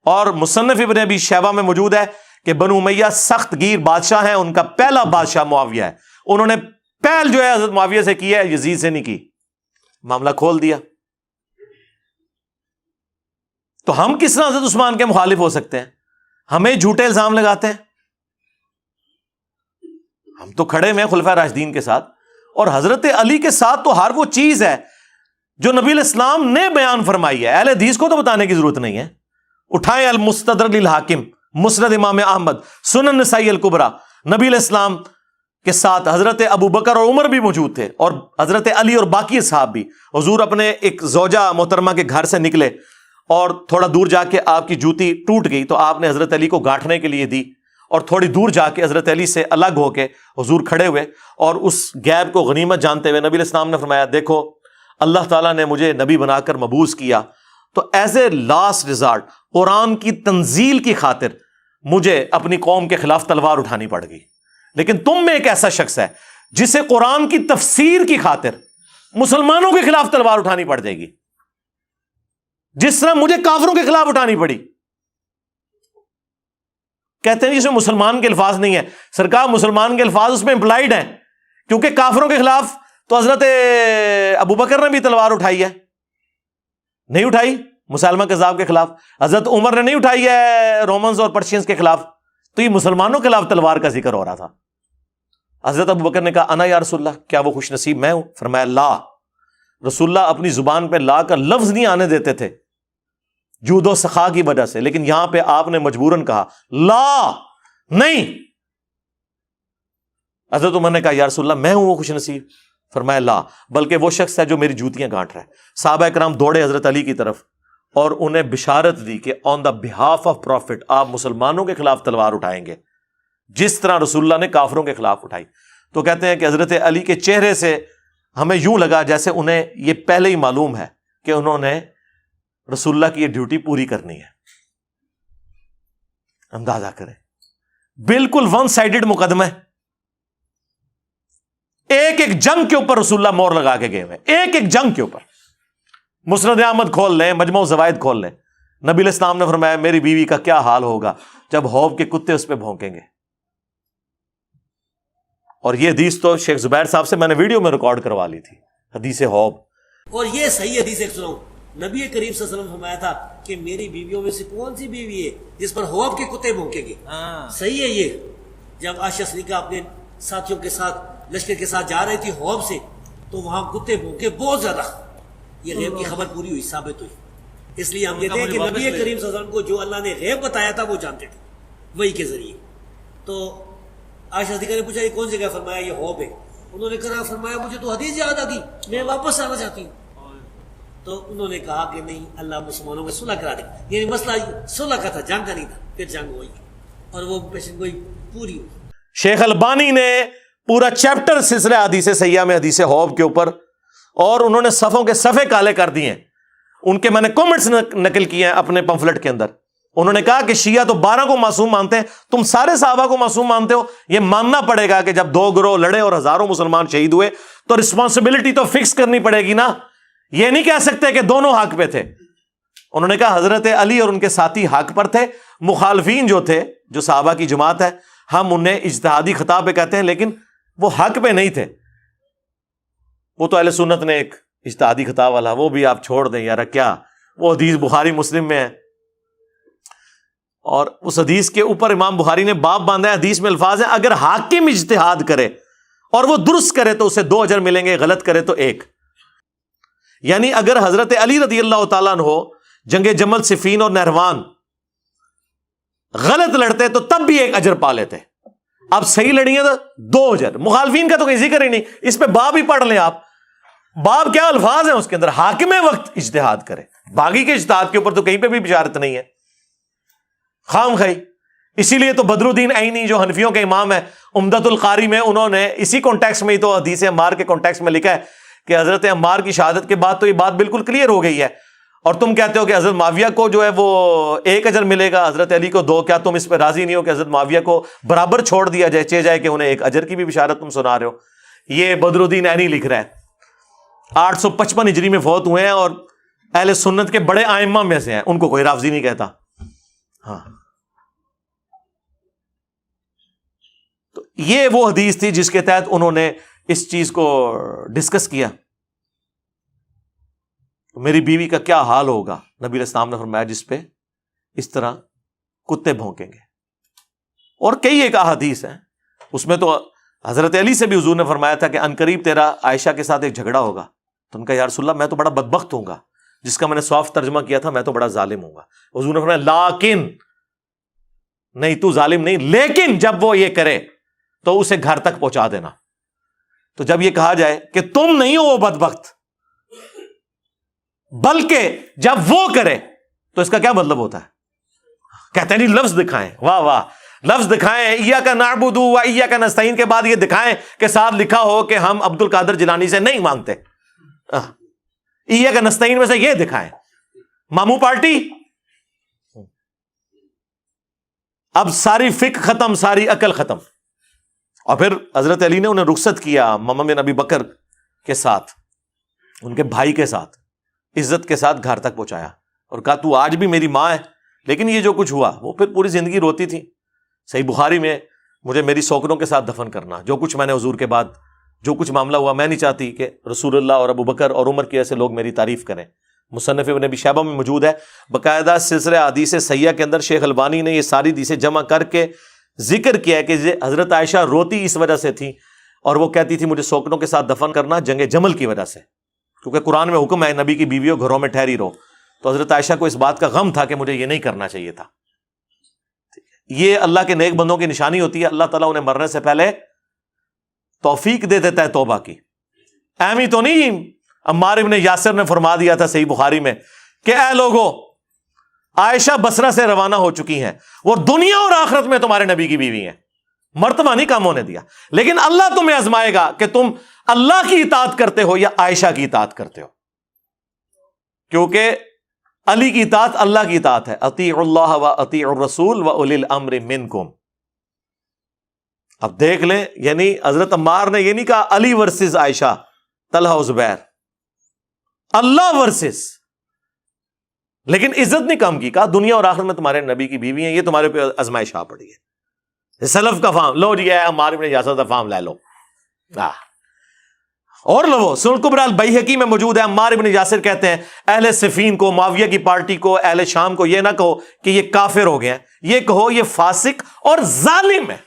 اور مصنف ابن ابی شیبہ میں موجود ہے کہ بنو امیہ سخت گیر بادشاہ ہیں, ان کا پہلا بادشاہ معاویہ ہے. انہوں نے پہل جو ہے حضرت معاویہ سے کی ہے, یزید سے نہیں کی, معاملہ کھول دیا. تو ہم کس طرح حضرت عثمان کے مخالف ہو سکتے ہیں؟ ہمیں جھوٹے الزام لگاتے ہیں. ہم تو کھڑے ہوئے ہیں خلفاء راشدین کے ساتھ, اور حضرت علی کے ساتھ تو ہر وہ چیز ہے جو نبی علیہ السلام نے بیان فرمائی ہے. اہل حدیث کو تو بتانے کی ضرورت نہیں ہے. اٹھائیں المستدرک للحاکم, مسند امام احمد, سنن نسائی الکبریٰ, نبی علیہ السلام کے ساتھ حضرت ابو بکر اور عمر بھی موجود تھے, اور حضرت علی اور باقی اصحاب بھی. حضور اپنے ایک زوجہ محترمہ کے گھر سے نکلے اور تھوڑا دور جا کے آپ کی جوتی ٹوٹ گئی تو آپ نے حضرت علی کو گاٹھنے کے لیے دی, اور تھوڑی دور جا کے حضرت علی سے الگ ہو کے حضور کھڑے ہوئے, اور اس غیب کو غنیمت جانتے ہوئے نبی علیہ السلام نے فرمایا دیکھو اللہ تعالیٰ نے مجھے نبی بنا کر مبعوث کیا, تو ایز اے لاسٹ ریزارٹ قرآن کی تنزیل کی خاطر مجھے اپنی قوم کے خلاف تلوار اٹھانی پڑ گئی. لیکن تم میں ایک ایسا شخص ہے جسے قرآن کی تفسیر کی خاطر مسلمانوں کے خلاف تلوار اٹھانی پڑ جائے گی, جس طرح مجھے کافروں کے خلاف اٹھانی پڑی. کہتے ہیں جس میں مسلمان کے الفاظ نہیں ہے. سرکار مسلمان کے الفاظ اس میں امپلائڈ ہیں, کیونکہ کافروں کے خلاف تو حضرت ابو بکر نے بھی تلوار اٹھائی ہے, نہیں اٹھائی مسلمہ کذاب کے خلاف. حضرت عمر نے نہیں اٹھائی ہے رومنز اور پرشینز کے خلاف. تو یہ مسلمانوں کے خلاف تلوار کا ذکر ہو رہا تھا. حضرت ابو بکر نے کہا انا یا رسول اللہ, کیا وہ خوش نصیب میں ہوں؟ فرمایا لا. رسول اللہ اپنی زبان پہ لا کا لفظ نہیں آنے دیتے تھے جود و سخا کی وجہ سے, لیکن یہاں پہ آپ نے مجبوراً کہا لا نہیں. حضرت عمر نے کہا یا رسول اللہ میں ہوں وہ خوش نصیب؟ فرمایا لا, بلکہ وہ شخص ہے جو میری جوتیاں گانٹ رہا ہے. صحابہ کرام دوڑے حضرت علی کی طرف اور انہیں بشارت دی کہ آن دا بہاف آف پروفٹ آپ مسلمانوں کے خلاف تلوار اٹھائیں گے جس طرح رسول اللہ نے کافروں کے خلاف اٹھائی. تو کہتے ہیں کہ حضرت علی کے چہرے سے ہمیں یوں لگا جیسے انہیں یہ پہلے ہی معلوم ہے کہ انہوں نے رسول اللہ کی یہ ڈیوٹی پوری کرنی ہے. اندازہ کریں, بالکل ون سائیڈڈ مقدمہ ہے. ایک ایک جنگ کے اوپر رسول اللہ مور لگا کے گئے ہوئے, ایک ایک جنگ کے اوپر. مسند احمد کھول لیں, مجموع الزوائد کھول لیں, نبی علیہ السلام نے فرمایا میری بیوی کا کیا حال ہوگا جب حوض کے کتے اس پہ بھونکیں گے. اور یہ حدیث تو شیخ زبیر صاحب سے میں نے ویڈیو میں ریکارڈ کروا لی تھی, حدیث حوض. اور یہ صحیح حدیث ایک سناؤں, نبی کریم صلی اللہ علیہ وسلم فرمایا تھا کہ میری بیویوں میں سے کون سی بیوی ہے جس پر حوض کے کتے بھونکیں گے. صحیح ہے یہ. جب عائشہ صدیقہ اپنے ساتھیوں کے ساتھ لشکر کے ساتھ جا رہی تھی حوض سے, تو وہاں کتے بھونکے بہت زیادہ. یہ غیب کی خبر پوری ہوئی, ثابت ہوئی. اس لیے ہم کہتے ہیں کہ نبی کریم صلی اللہ علیہ وسلم کو جو اللہ نے غیب بتایا تھا وہ جانتے تھے وہی کے ذریعے. تو عائشہ صدیقہ نے پوچھا یہ کون جگہ؟ فرمایا یہ حوض ہے. انہوں نے کہا فرمایا مجھے تو حدیث یاد آ گئی, میں واپس آنا چاہتی ہوں. تو انہوں نے کہا کہ نہیں, اللہ مسلمانوں میں صلح کرا دے. یعنی مسئلہ صلح کا تھا, جنگ کا نہیں تھا. پھر جنگ ہوئی اور وہ پیشن گوئی پوری ہوئی. شیخ البانی نے پورا چیپٹر سلسلہ حدیث صحیحہ میں حدیث حوض کے اوپر, اور انہوں نے صفوں کے صفحے کالے کر دیے ہیں. ان کے میں نے کامنٹس نقل کیے ہیں اپنے پمفلٹ کے اندر. انہوں نے کہا کہ شیعہ تو 12 کو معصوم مانتے ہیں, تم سارے صحابہ کو معصوم مانتے ہو. یہ ماننا پڑے گا کہ جب 2 گروہ لڑے اور ہزاروں مسلمان شہید ہوئے تو رسپانسبلٹی تو فکس کرنی پڑے گی نا. یہ نہیں کہہ سکتے کہ دونوں حق پہ تھے. انہوں نے کہا حضرت علی اور ان کے ساتھی حق پر تھے, مخالفین جو تھے, جو صحابہ کی جماعت ہے, ہم انہیں اجتہادی خطا پہ کہتے ہیں, لیکن وہ حق پہ نہیں تھے. وہ تو اہل سنت نے ایک اجتہادی خطا والا, وہ بھی آپ چھوڑ دیں یار, کیا وہ حدیث بخاری مسلم میں ہے, اور اس حدیث کے اوپر امام بخاری نے باب باندھا ہے. حدیث میں الفاظ ہیں اگر حاکم اجتہاد کرے اور وہ درست کرے تو اسے 2 اجر ملیں گے, غلط کرے تو 1. یعنی اگر حضرت علی رضی اللہ تعالیٰ عنہ جنگ جمل, صفین اور نہروان غلط لڑتے تو تب بھی 1 اجر پا لیتے. اب صحیح لڑی ہیں تو 2 اجر. مخالفین کا تو کوئی ذکر ہی نہیں, اس پہ باب ہی پڑھ لیں آپ. باب کیا الفاظ ہیں اس کے اندر, حاکم وقت اجتہاد کرے. باغی کے اجتہاد کے اوپر تو کہیں پہ بھی بشارت نہیں ہے, خام خائی. اسی لیے تو بدر الدین عینی جو حنفیوں کے امام ہے, عمدۃ القاری میں انہوں نے اسی کانٹیکس میں ہی تو حدیث عمار کے کانٹیکس میں لکھا ہے کہ حضرت عمار کی شہادت کے بعد تو یہ بات بالکل کلیئر ہو گئی ہے, اور تم کہتے ہو کہ حضرت معاویہ کو جو ہے وہ 1 اجر ملے گا, حضرت علی کو 2. کیا تم اس پہ راضی نہیں ہو کہ حضرت معاویہ کو برابر چھوڑ دیا جائے, چہ جائے کہ انہیں 1 اجر کی بھی بشارت تم سنا رہے ہو. یہ بدر الدین عینی لکھ رہا ہے, 855 ہجری میں فوت ہوئے ہیں, اور اہل سنت کے بڑے ائمہ میں سے ہیں, ان کو کوئی رافضی نہیں کہتا. ہاں, تو یہ وہ حدیث تھی جس کے تحت انہوں نے اس چیز کو ڈسکس کیا. میری بیوی کا کیا حال ہوگا, نبی علیہ السلام نے فرمایا جس پہ اس طرح کتے بھونکیں گے. اور کئی ایک احادیث ہیں, اس میں تو حضرت علی سے بھی حضور نے فرمایا تھا کہ عنقریب تیرا عائشہ کے ساتھ ایک جھگڑا ہوگا. تو ان کا یا رسول اللہ میں تو بڑا بدبخت ہوں گا, جس کا میں نے صاف ترجمہ کیا تھا میں تو بڑا ظالم ہوں گا. حضور نے فرمایا لیکن نہیں, تو ظالم نہیں, لیکن جب وہ یہ کرے تو اسے گھر تک پہنچا دینا. تو جب یہ کہا جائے کہ تم نہیں ہو وہ بدبخت, بلکہ جب وہ کرے تو اس کا کیا مطلب ہوتا ہے؟ کہتے ہیں نہیں لفظ دکھائیں, واہ واہ, لفظ دکھائیں, ایاک نعبد و ایاک نستعین کے بعد یہ دکھائیں کہ ساتھ لکھا ہو کہ ہم عبد القادر جیلانی سے نہیں مانگتے. ایاک نستعین میں سے یہ دکھائیں. مامو پارٹی, اب ساری فکر ختم, ساری عقل ختم. اور پھر حضرت علی نے انہیں رخصت کیا محمد بن ابی بکر کے ساتھ, ان کے بھائی کے ساتھ, عزت کے ساتھ گھر تک پہنچایا اور کہا تو آج بھی میری ماں ہے, لیکن یہ جو کچھ ہوا وہ پھر پوری زندگی روتی تھی. صحیح بخاری میں مجھے میری سوکنوں کے ساتھ دفن کرنا, جو کچھ میں نے حضور کے بعد جو کچھ معاملہ ہوا, میں نہیں چاہتی کہ رسول اللہ اور ابو بکر اور عمر کی ایسے لوگ میری تعریف کریں. مصنف ابن ابی شیبہ میں موجود ہے, باقاعدہ سلسلہ حدیث صحیحہ کے اندر شیخ البانی نے یہ ساری حدیثیں جمع کر کے ذکر کیا ہے کہ حضرت عائشہ روتی اس وجہ سے تھی, اور وہ کہتی تھی مجھے سوکنوں کے ساتھ دفن کرنا جنگ جمل کی وجہ سے, کیونکہ قرآن میں حکم ہے نبی کی بیویوں گھروں میں ٹھہری رہو. تو حضرت عائشہ کو اس بات کا غم تھا کہ مجھے یہ نہیں کرنا چاہیے تھا. یہ اللہ کے نیک بندوں کی نشانی ہوتی ہے, اللہ تعالیٰ انہیں مرنے سے پہلے توفیق دے دیتا ہے توبہ کی. ایمی تو نہیں عمار ابن یاسر نے فرما دیا تھا صحیح بخاری میں کہ اے لوگو, عائشہ بصرہ سے روانہ ہو چکی ہیں, وہ دنیا اور آخرت میں تمہارے نبی کی بیوی ہیں. مرتبہ نہیں کم ہونے دیا. لیکن اللہ تمہیں آزمائے گا کہ تم اللہ کی اطاعت کرتے ہو یا عائشہ کی اطاعت کرتے ہو, کیونکہ علی کی اطاعت اللہ کی اطاعت ہے. اطیعوا اللہ و اطیعوا الرسول و اولی الامر منکم. اب دیکھ لیں, یعنی حضرت عمار نے یہ نہیں کہا علی ورسز عائشہ, طلحہ و زبیر, اللہ ورسز. لیکن عزت نہیں کم کی, کہا دنیا اور آخرت میں تمہارے نبی کی بیوی ہیں, یہ تمہارے پہ آزمائش آ پڑی ہے. سلف کا فام لو جی, عمار بن یاسر کا فام لے لو. اور لو سنن کبری البیہقی میں موجود ہے, عمار بن یاسر کہتے ہیں اہل صفین کو, معاویہ کی پارٹی کو, اہل شام کو یہ نہ کہو کہ یہ کافر ہو گئے ہیں, یہ کہو یہ فاسق اور ظالم ہے.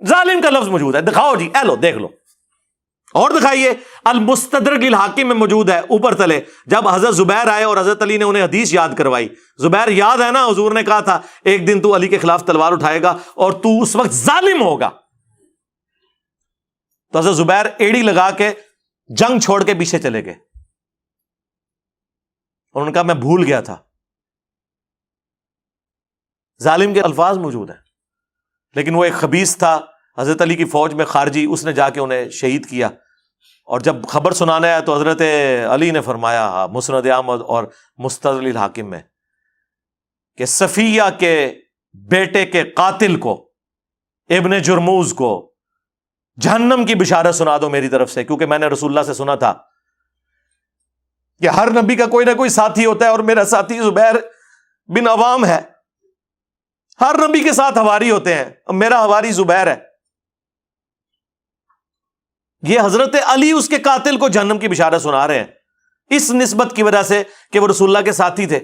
ظالم کا لفظ موجود ہے, دکھاؤ جی, اے لو دیکھ لو. اور دکھائیے, المستدرک للحاکم میں موجود ہے اوپر تلے. جب حضرت زبیر آئے اور حضرت علی نے انہیں حدیث یاد کروائی, زبیر یاد ہے نا, حضور نے کہا تھا ایک دن تو علی کے خلاف تلوار اٹھائے گا اور تو اس وقت ظالم ہوگا. تو حضرت زبیر ایڑی لگا کے جنگ چھوڑ کے پیچھے چلے گئے. انہوں نے کہا میں بھول گیا تھا. ظالم کے الفاظ موجود ہیں, لیکن وہ ایک خبیث تھا حضرت علی کی فوج میں خارجی, اس نے جا کے انہیں شہید کیا. اور جب خبر سنانے آیا تو حضرت علی نے فرمایا مسند احمد اور مستدرک للحاکم میں کہ صفیہ کے بیٹے کے قاتل کو, ابن جرموز کو, جہنم کی بشارت سنا دو میری طرف سے, کیونکہ میں نے رسول اللہ سے سنا تھا کہ ہر نبی کا کوئی نہ کوئی ساتھی ہوتا ہے, اور میرا ساتھی زبیر بن عوام ہے. ہر نبی کے ساتھ حواری ہوتے ہیں, میرا حواری زبیر ہے. یہ حضرت علی اس کے قاتل کو جہنم کی بشارت سنا رہے ہیں, اس نسبت کی وجہ سے کہ وہ رسول اللہ کے ساتھی تھے,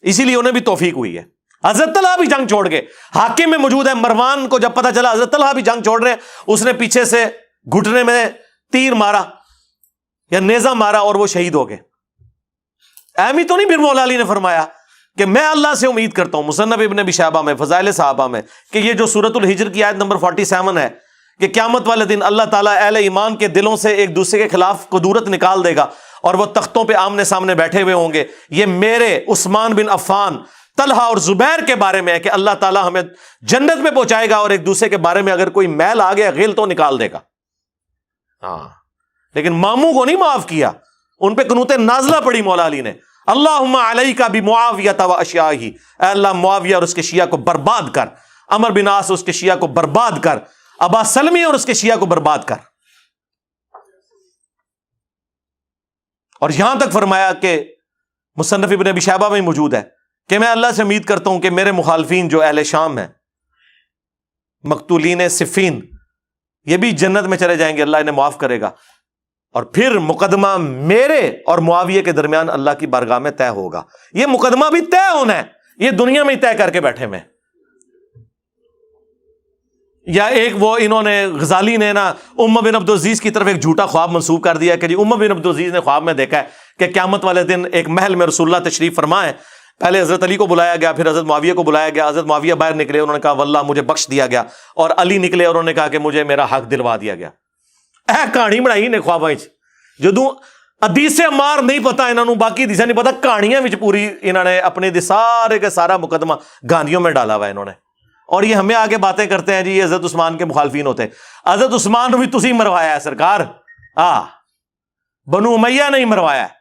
اسی لیے انہیں بھی توفیق ہوئی ہے. حضرت طلحہ بھی جنگ چھوڑ گئے. حاکم میں موجود ہے, مروان کو جب پتا چلا حضرت طلحہ بھی جنگ چھوڑ رہے ہیں, اس نے پیچھے سے گھٹنے میں تیر مارا یا نیزہ مارا اور وہ شہید ہو گئے. اہمی تو نہیں پھر مولا علی نے فرمایا کہ میں اللہ سے امید کرتا ہوں, مصنف ابن ابی شیبہ میں, فضائل صحابہ میں, کہ یہ جو سورۃ الحجر کی آیت نمبر 47 ہے کہ قیامت والے دن اللہ تعالیٰ اہل ایمان کے دلوں سے ایک دوسرے کے خلاف قدورت نکال دے گا اور وہ تختوں پہ آمنے سامنے بیٹھے ہوئے ہوں گے. یہ میرے عثمان بن عفان, طلحہ اور زبیر کے بارے میں ہے کہ اللہ تعالیٰ ہمیں جنت میں پہنچائے گا, اور ایک دوسرے کے بارے میں اگر کوئی میل آ گیا غل تو نکال دے گا. ہاں, لیکن ماموں کو نہیں معاف کیا, ان پہ قنوت نازلہ پڑی مولا علی نے, اللہم علیک بمعاویہ و اشیاءہ, اے اللہ معاویہ اور اس کے شیعہ کو برباد کر, عمر بن عاص اس کے شیعہ کو برباد کر, ابا سلمی اور اس کے شیعہ کو برباد کر. اور یہاں تک فرمایا کہ مصنف ابن ابی شیبہ میں موجود ہے کہ میں اللہ سے امید کرتا ہوں کہ میرے مخالفین جو اہل شام ہیں, مقتولین صفین, یہ بھی جنت میں چلے جائیں گے, اللہ انہیں معاف کرے گا. اور پھر مقدمہ میرے اور معاویہ کے درمیان اللہ کی بارگاہ میں طے ہوگا. یہ مقدمہ بھی طے ہونا ہے, یہ دنیا میں ہی طے کر کے بیٹھے میں. یا ایک وہ انہوں نے, غزالی نے نا ام بن عبدالعزیز کی طرف ایک جھوٹا خواب منسوب کر دیا کہ جی ام بن عبدالعزیز نے خواب میں دیکھا ہے کہ قیامت والے دن ایک محل میں رسول اللہ تشریف فرمائے. پہلے حضرت علی کو بلایا گیا, پھر حضرت معاویہ کو بلایا گیا. حضرت معاویہ باہر نکلے, انہوں نے کہا واللہ مجھے بخش دیا گیا, اور علی نکلے اور انہوں نے کہا کہ مجھے میرا حق دلوا دیا گیا. کہانی بنائی نے خواباں جدوں حدیث عمار نہیں پتا انہوں نے, باقی حدیثیں نہیں پتا, کہانیاں وچ پوری انہوں نے اپنے سارے کے سارا مقدمہ گاندیوں میں ڈالا ہوا ہے انہوں نے. اور یہ ہمیں آگے باتیں کرتے ہیں جی یہ حضرت عثمان کے مخالفین ہوتے ہیں. حضرت عثمان بھی تسی مروایا ہے سرکار, بنو امیہ نہیں مروایا ہے.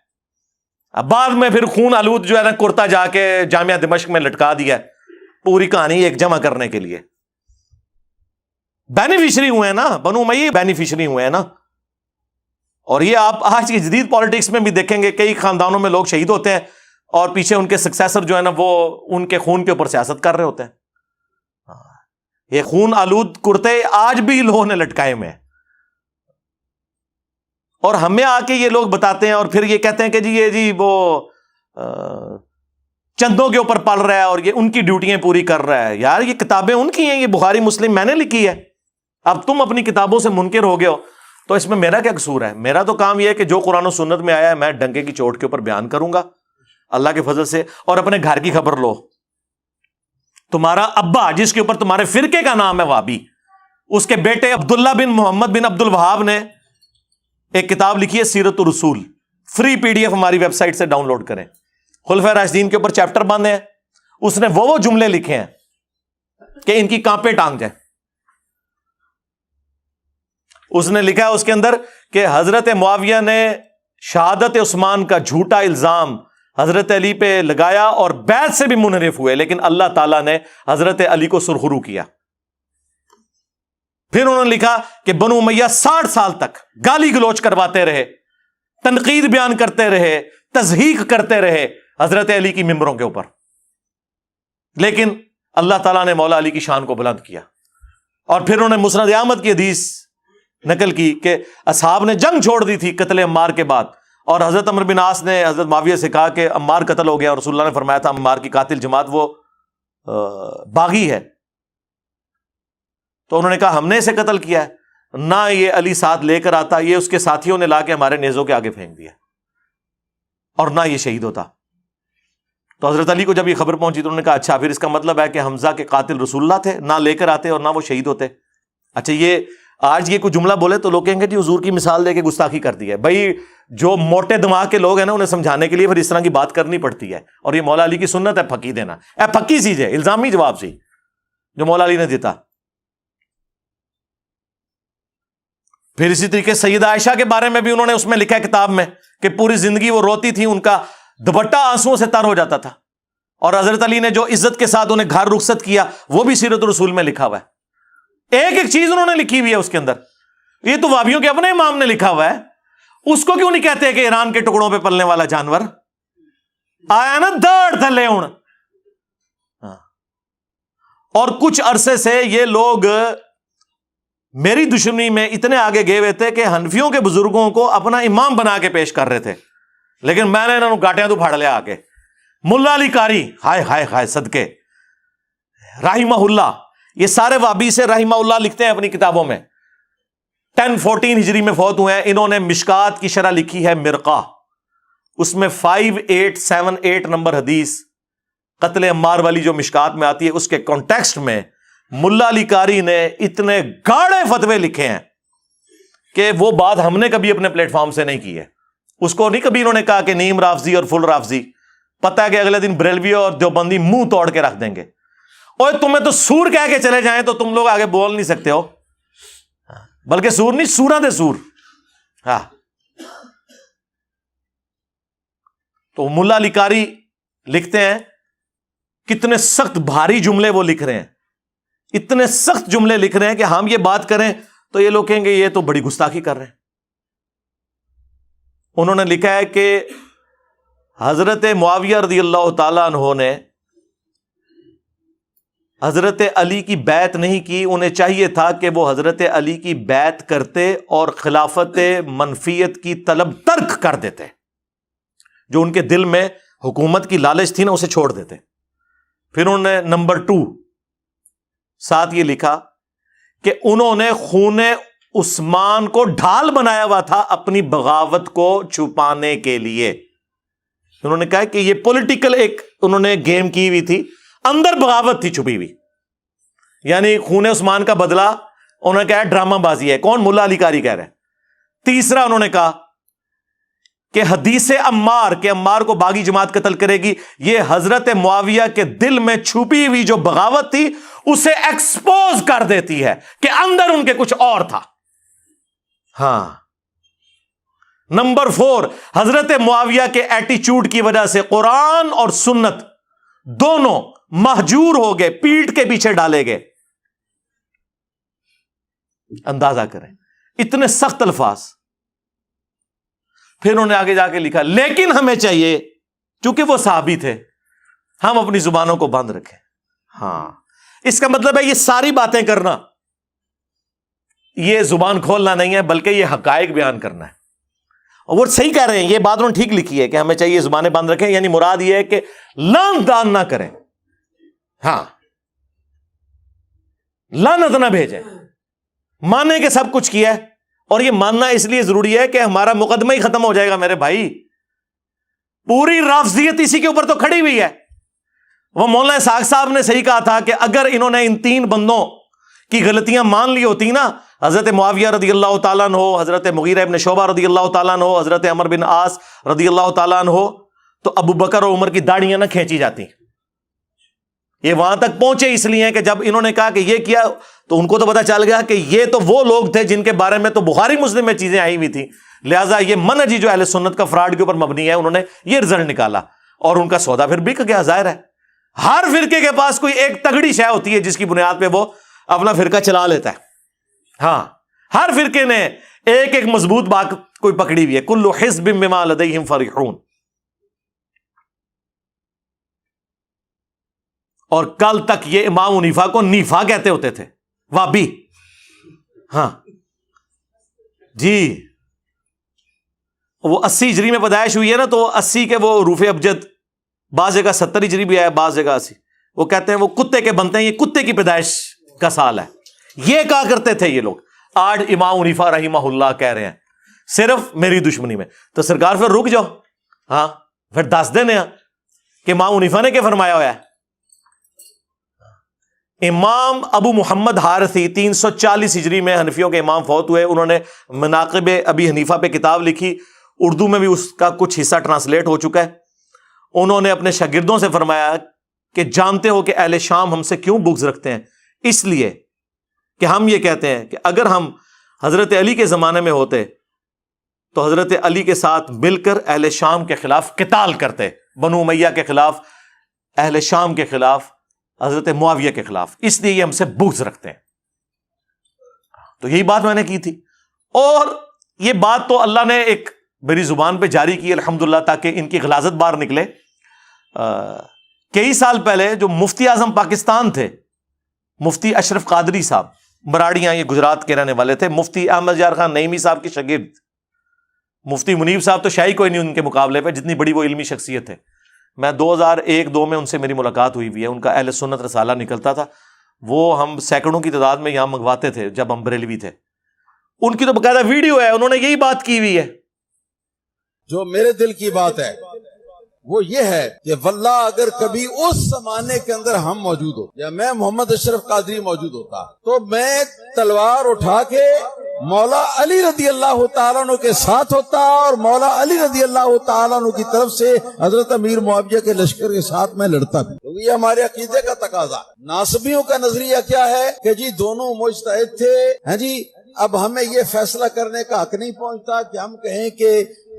بعد میں پھر خون آلود جو ہے نا کرتا جا کے جامعہ دمشق میں لٹکا دیا ہے, پوری کہانی ایک جمع کرنے کے لیے. بینیفیشری ہوئے ہیں نا, بنو امیہ بینیفیشری ہوئے ہیں نا. اور یہ آپ آج کی جدید پالیٹکس میں بھی دیکھیں گے, کئی خاندانوں میں لوگ شہید ہوتے ہیں اور پیچھے ان کے سکسیسر جو ہے نا وہ ان کے خون کے اوپر سیاست کر رہے ہوتے ہیں. یہ خون آلود کرتے آج بھی لوگوں نے لٹکائے میں, اور ہمیں آ کے یہ لوگ بتاتے ہیں اور پھر یہ کہتے ہیں کہ جی یہ جی وہ چندوں کے اوپر پل رہا ہے اور یہ ان کی ڈیوٹیاں پوری کر رہا ہے. یار یہ کتابیں ان کی ہیں, یہ بخاری مسلم میں نے لکھی ہے. اب تم اپنی کتابوں سے منکر ہو گئے ہو تو اس میں میرا کیا قصور ہے؟ میرا تو کام یہ ہے کہ جو قرآن و سنت میں آیا ہے میں ڈنکے کی چوٹ کے اوپر بیان کروں گا اللہ کے فضل سے. اور اپنے گھر کی خبر لو, تمہارا ابا جس کے اوپر تمہارے فرقے کا نام ہے وابی, اس کے بیٹے عبداللہ بن محمد بن عبد الوہاب نے ایک کتاب لکھی ہے سیرت الرسول, فری PDF ہماری ویب سائٹ سے ڈاؤن لوڈ کریں. خلفائے راشدین کے اوپر چیپٹر باندھے ہیں, اس نے وہ جملے لکھے ہیں کہ ان کی کانپیں ٹانگ جائیں. اس نے لکھا ہے اس کے اندر کہ حضرت معاویہ نے شہادت عثمان کا جھوٹا الزام حضرت علی پہ لگایا اور بیعت سے بھی منحرف ہوئے، لیکن اللہ تعالیٰ نے حضرت علی کو سرخرو کیا. پھر انہوں نے لکھا کہ بنو امیہ 60 سال تک گالی گلوچ کرواتے رہے، تنقید بیان کرتے رہے، تضحیق کرتے رہے حضرت علی کی ممبروں کے اوپر، لیکن اللہ تعالیٰ نے مولا علی کی شان کو بلند کیا. اور پھر انہوں نے مسند احمد کی حدیث نقل کی کہ اصحاب نے جنگ چھوڑ دی تھی قتل عمار کے بعد، اور حضرت عمرو بن عاص نے حضرت معاویہ سے کہا کہ عمار قتل ہو گیا، اور رسول اللہ نے فرمایا تھا عمار کی قاتل جماعت وہ باغی ہے. تو انہوں نے کہا ہم نے اسے قتل کیا ہے، نہ یہ علی ساتھ لے کر آتا، یہ اس کے ساتھیوں نے لا کے ہمارے نیزوں کے آگے پھینک دیا، اور نہ یہ شہید ہوتا. تو حضرت علی کو جب یہ خبر پہنچی تو انہوں نے کہا اچھا پھر اس کا مطلب ہے کہ حمزہ کے قاتل رسول اللہ تھے، نہ لے کر آتے اور نہ وہ شہید ہوتے. اچھا یہ آج یہ کوئی جملہ بولے تو لوگ کہیں گے جی حضور کی مثال دے کے گستاخی کر دی ہے. بھائی جو موٹے دماغ کے لوگ ہیں نا انہیں سمجھانے کے لیے پھر اس طرح کی بات کرنی پڑتی ہے، اور یہ مولا علی کی سنت ہے پھکی دینا. پھکی چیز ہے، الزامی جواب سی جو مولا علی نے دیتا. پھر اسی طریقے سیدہ عائشہ کے بارے میں بھی انہوں نے اس میں لکھا ہے کتاب میں کہ پوری زندگی وہ روتی تھی، ان کا دوپٹہ آنسوؤں سے تر ہو جاتا تھا، اور حضرت علی نے جو عزت کے ساتھ انہیں گھر رخصت کیا وہ بھی سیرت الرسول میں لکھا ہوا ہے. ایک ایک چیز انہوں نے لکھی ہوئی ہے اس کے اندر. یہ تو وابیوں کے اپنے امام نے لکھا ہوا ہے، اس کو کیوں نہیں کہتے کہ ایران کے ٹکڑوں پہ پلنے والا جانور آیا نا دڑ تھلے ہوں. اور کچھ عرصے سے یہ لوگ میری دشمنی میں اتنے آگے گئے ہوئے تھے کہ حنفیوں کے بزرگوں کو اپنا امام بنا کے پیش کر رہے تھے، لیکن میں نے انہوں نے گاٹیاں تو پھاڑ لیا آ کے. ملا علی قاری ہائے ہائے ہائے صدقے رحمہ اللہ، یہ سارے وابی سے رحمہ اللہ لکھتے ہیں اپنی کتابوں میں. 1014 ہجری میں فوت ہوئے ہیں. انہوں نے مشکات کی شرح لکھی ہے مرقہ، اس میں 5878 نمبر حدیث قتل عمار والی جو مشکات میں آتی ہے اس کے کانٹیکسٹ میں ملا علی قاری نے اتنے گاڑے فتوے لکھے ہیں کہ وہ بات ہم نے کبھی اپنے پلیٹ فارم سے نہیں کی ہے. اس کو نہیں کبھی انہوں نے کہا کہ نیم رافضی اور فل رافضی، پتہ ہے کہ اگلے دن بریلوی اور دیوبندی منہ توڑ کے رکھ دیں گے. اور تمہیں تو سور کہہ کے چلے جائیں تو تم لوگ آگے بول نہیں سکتے ہو، بلکہ سور نہیں سورا دے سور. ہاں تو ملا علی قاری لکھتے ہیں، کتنے سخت بھاری جملے وہ لکھ رہے ہیں، اتنے سخت جملے لکھ رہے ہیں کہ ہم یہ بات کریں تو یہ لوگ کہیں گے یہ تو بڑی گستاخی کر رہے ہیں. انہوں نے لکھا ہے کہ حضرت معاویہ رضی اللہ تعالیٰ عنہ نے حضرت علی کی بیعت نہیں کی، انہیں چاہیے تھا کہ وہ حضرت علی کی بیعت کرتے اور خلافت منفیت کی طلب ترک کر دیتے، جو ان کے دل میں حکومت کی لالچ تھی نا اسے چھوڑ دیتے. پھر انہوں نے نمبر 2 ساتھ یہ لکھا کہ انہوں نے خون عثمان کو ڈھال بنایا ہوا تھا اپنی بغاوت کو چھپانے کے لیے. انہوں نے کہا کہ یہ پولیٹیکل ایک انہوں نے گیم کی ہوئی تھی، اندر بغاوت تھی چھپی ہوئی، یعنی خون عثمان کا بدلہ انہوں نے کہا ڈرامہ بازی ہے. کون؟ ملا علی قاری کہہ رہے ہیں. تیسرا انہوں نے کہا کہ حدیث عمار کہ عمار کو باغی جماعت قتل کرے گی، یہ حضرت معاویہ کے دل میں چھپی ہوئی جو بغاوت تھی اسے ایکسپوز کر دیتی ہے کہ اندر ان کے کچھ اور تھا. ہاں. نمبر 4 حضرت معاویہ کے ایٹیچیوڈ کی وجہ سے قرآن اور سنت دونوں مہجور ہو گئے، پیٹھ کے پیچھے ڈالے گئے. اندازہ کریں اتنے سخت الفاظ. پھر انہوں نے آگے جا کے لکھا لیکن ہمیں چاہیے چونکہ وہ صحابی تھے ہم اپنی زبانوں کو بند رکھیں. ہاں اس کا مطلب ہے یہ ساری باتیں کرنا یہ زبان کھولنا نہیں ہے، بلکہ یہ حقائق بیان کرنا ہے. اور وہ صحیح کہہ رہے ہیں، یہ بات انہوں نے ٹھیک لکھی ہے کہ ہمیں چاہیے زبانیں بند رکھیں، یعنی مراد یہ ہے کہ لان دان نہ کریں، ہاں لعنت نہ بھیجیں، مانے کہ سب کچھ کیا ہے. اور یہ ماننا اس لیے ضروری ہے کہ ہمارا مقدمہ ہی ختم ہو جائے گا میرے بھائی. پوری رافضیت اسی کے اوپر تو کھڑی ہوئی ہے. وہ مولانا اسحاق صاحب نے صحیح کہا تھا کہ اگر انہوں نے ان 3 بندوں کی غلطیاں مان لی ہوتی نا، حضرت معاویہ رضی اللہ تعالیٰ عنہ، حضرت مغیرہ ابن شعبہ رضی اللہ تعالیٰ عنہ، حضرت عمر بن عاص رضی اللہ تعالیٰ عنہ، تو ابو بکر اور عمر کی داڑیاں نہ کھینچی جاتی. یہ وہاں تک پہنچے اس لیے کہ جب انہوں نے کہا کہ یہ کیا تو ان کو تو پتا چل گیا کہ یہ تو وہ لوگ تھے جن کے بارے میں تو بخاری مسلم میں چیزیں آئی ہوئی تھیں، لہٰذا یہ منہج جو اہل سنت کا فراڈ کے اوپر مبنی ہے، انہوں نے یہ رزلٹ نکالا اور ان کا سودا پھر بک گیا۔ ظاہر ہے ہر فرقے کے پاس کوئی ایک تگڑی شے ہوتی ہے جس کی بنیاد پہ وہ اپنا فرقہ چلا لیتا ہے۔ ہاں، ہر فرقے نے ایک ایک مضبوط بات کوئی پکڑی ہوئی ہے، کل حزب بما لدیہم فرحون۔ اور کل تک یہ امام حنیفہ کو نیفا کہتے ہوتے تھے، وابی۔ ہاں جی، وہ 80 ہجری میں پیدائش ہوئی ہے نا، تو 80 کے وہ حروف ابجد، بعض جگہ 70 ہجری بھی ہے، بعض جگہ 80۔ وہ کہتے ہیں وہ کتے کے بنتے ہیں، یہ کتے کی پیدائش کا سال ہے، یہ کہا کرتے تھے یہ لوگ۔ آج امام حنیفہ رحمہ اللہ کہہ رہے ہیں صرف میری دشمنی میں، تو سرکار پھر رک جاؤ، ہاں پھر دس دینے کہ امام حنیفہ نے کیا فرمایا ہوا ہے۔ امام ابو محمد حارثی 340 ہجری میں حنفیوں کے امام فوت ہوئے، انہوں نے مناقب ابی حنیفہ پہ کتاب لکھی، اردو میں بھی اس کا کچھ حصہ ٹرانسلیٹ ہو چکا ہے۔ انہوں نے اپنے شاگردوں سے فرمایا کہ جانتے ہو کہ اہل شام ہم سے کیوں بغض رکھتے ہیں؟ اس لیے کہ ہم یہ کہتے ہیں کہ اگر ہم حضرت علی کے زمانے میں ہوتے تو حضرت علی کے ساتھ مل کر اہل شام کے خلاف قتال کرتے، بنو امیہ کے خلاف، اہل شام کے خلاف، حضرت معاویہ کے خلاف، اس لیے یہ ہم سے بغض رکھتے ہیں۔ تو یہی بات میں نے کی تھی، اور یہ بات تو اللہ نے ایک میری زبان پہ جاری کی الحمدللہ تاکہ ان کی غلاظت باہر نکلے۔ کئی سال پہلے جو مفتی اعظم پاکستان تھے، مفتی اشرف قادری صاحب، براڑیاں، یہ گجرات کے رہنے والے تھے، مفتی احمد یار خان نعیمی صاحب کے شاگرد، مفتی منیب صاحب تو شاہی کوئی نہیں ان کے مقابلے پہ، جتنی بڑی وہ علمی شخصیت ہے۔ میں 2001-2 میں ان سے میری ملاقات ہوئی ہوئی ہے، ان کا اہل سنت رسالہ نکلتا تھا، وہ ہم سینکڑوں کی تعداد میں یہاں منگواتے تھے جب ہم بریلوی تھے۔ ان کی تو باقاعدہ ویڈیو ہے، انہوں نے یہی بات کی ہوئی ہے۔ جو میرے دل کی بات ہے وہ یہ ہے کہ واللہ اگر کبھی اس زمانے کے اندر ہم موجود ہو یا میں محمد اشرف قادری موجود ہوتا تو میں تلوار اٹھا کے مولا علی رضی اللہ تعالیٰ عنہ کے ساتھ ہوتا اور مولا علی رضی اللہ تعالیٰ عنہ کی طرف سے حضرت امیر معاویہ کے لشکر کے ساتھ میں لڑتا بھی، کیونکہ یہ ہمارے عقیدے کا تقاضا۔ ناصبیوں کا نظریہ کیا ہے کہ جی دونوں مجتہد تھے، ہاں جی، اب ہمیں یہ فیصلہ کرنے کا حق نہیں پہنچتا کہ ہم کہیں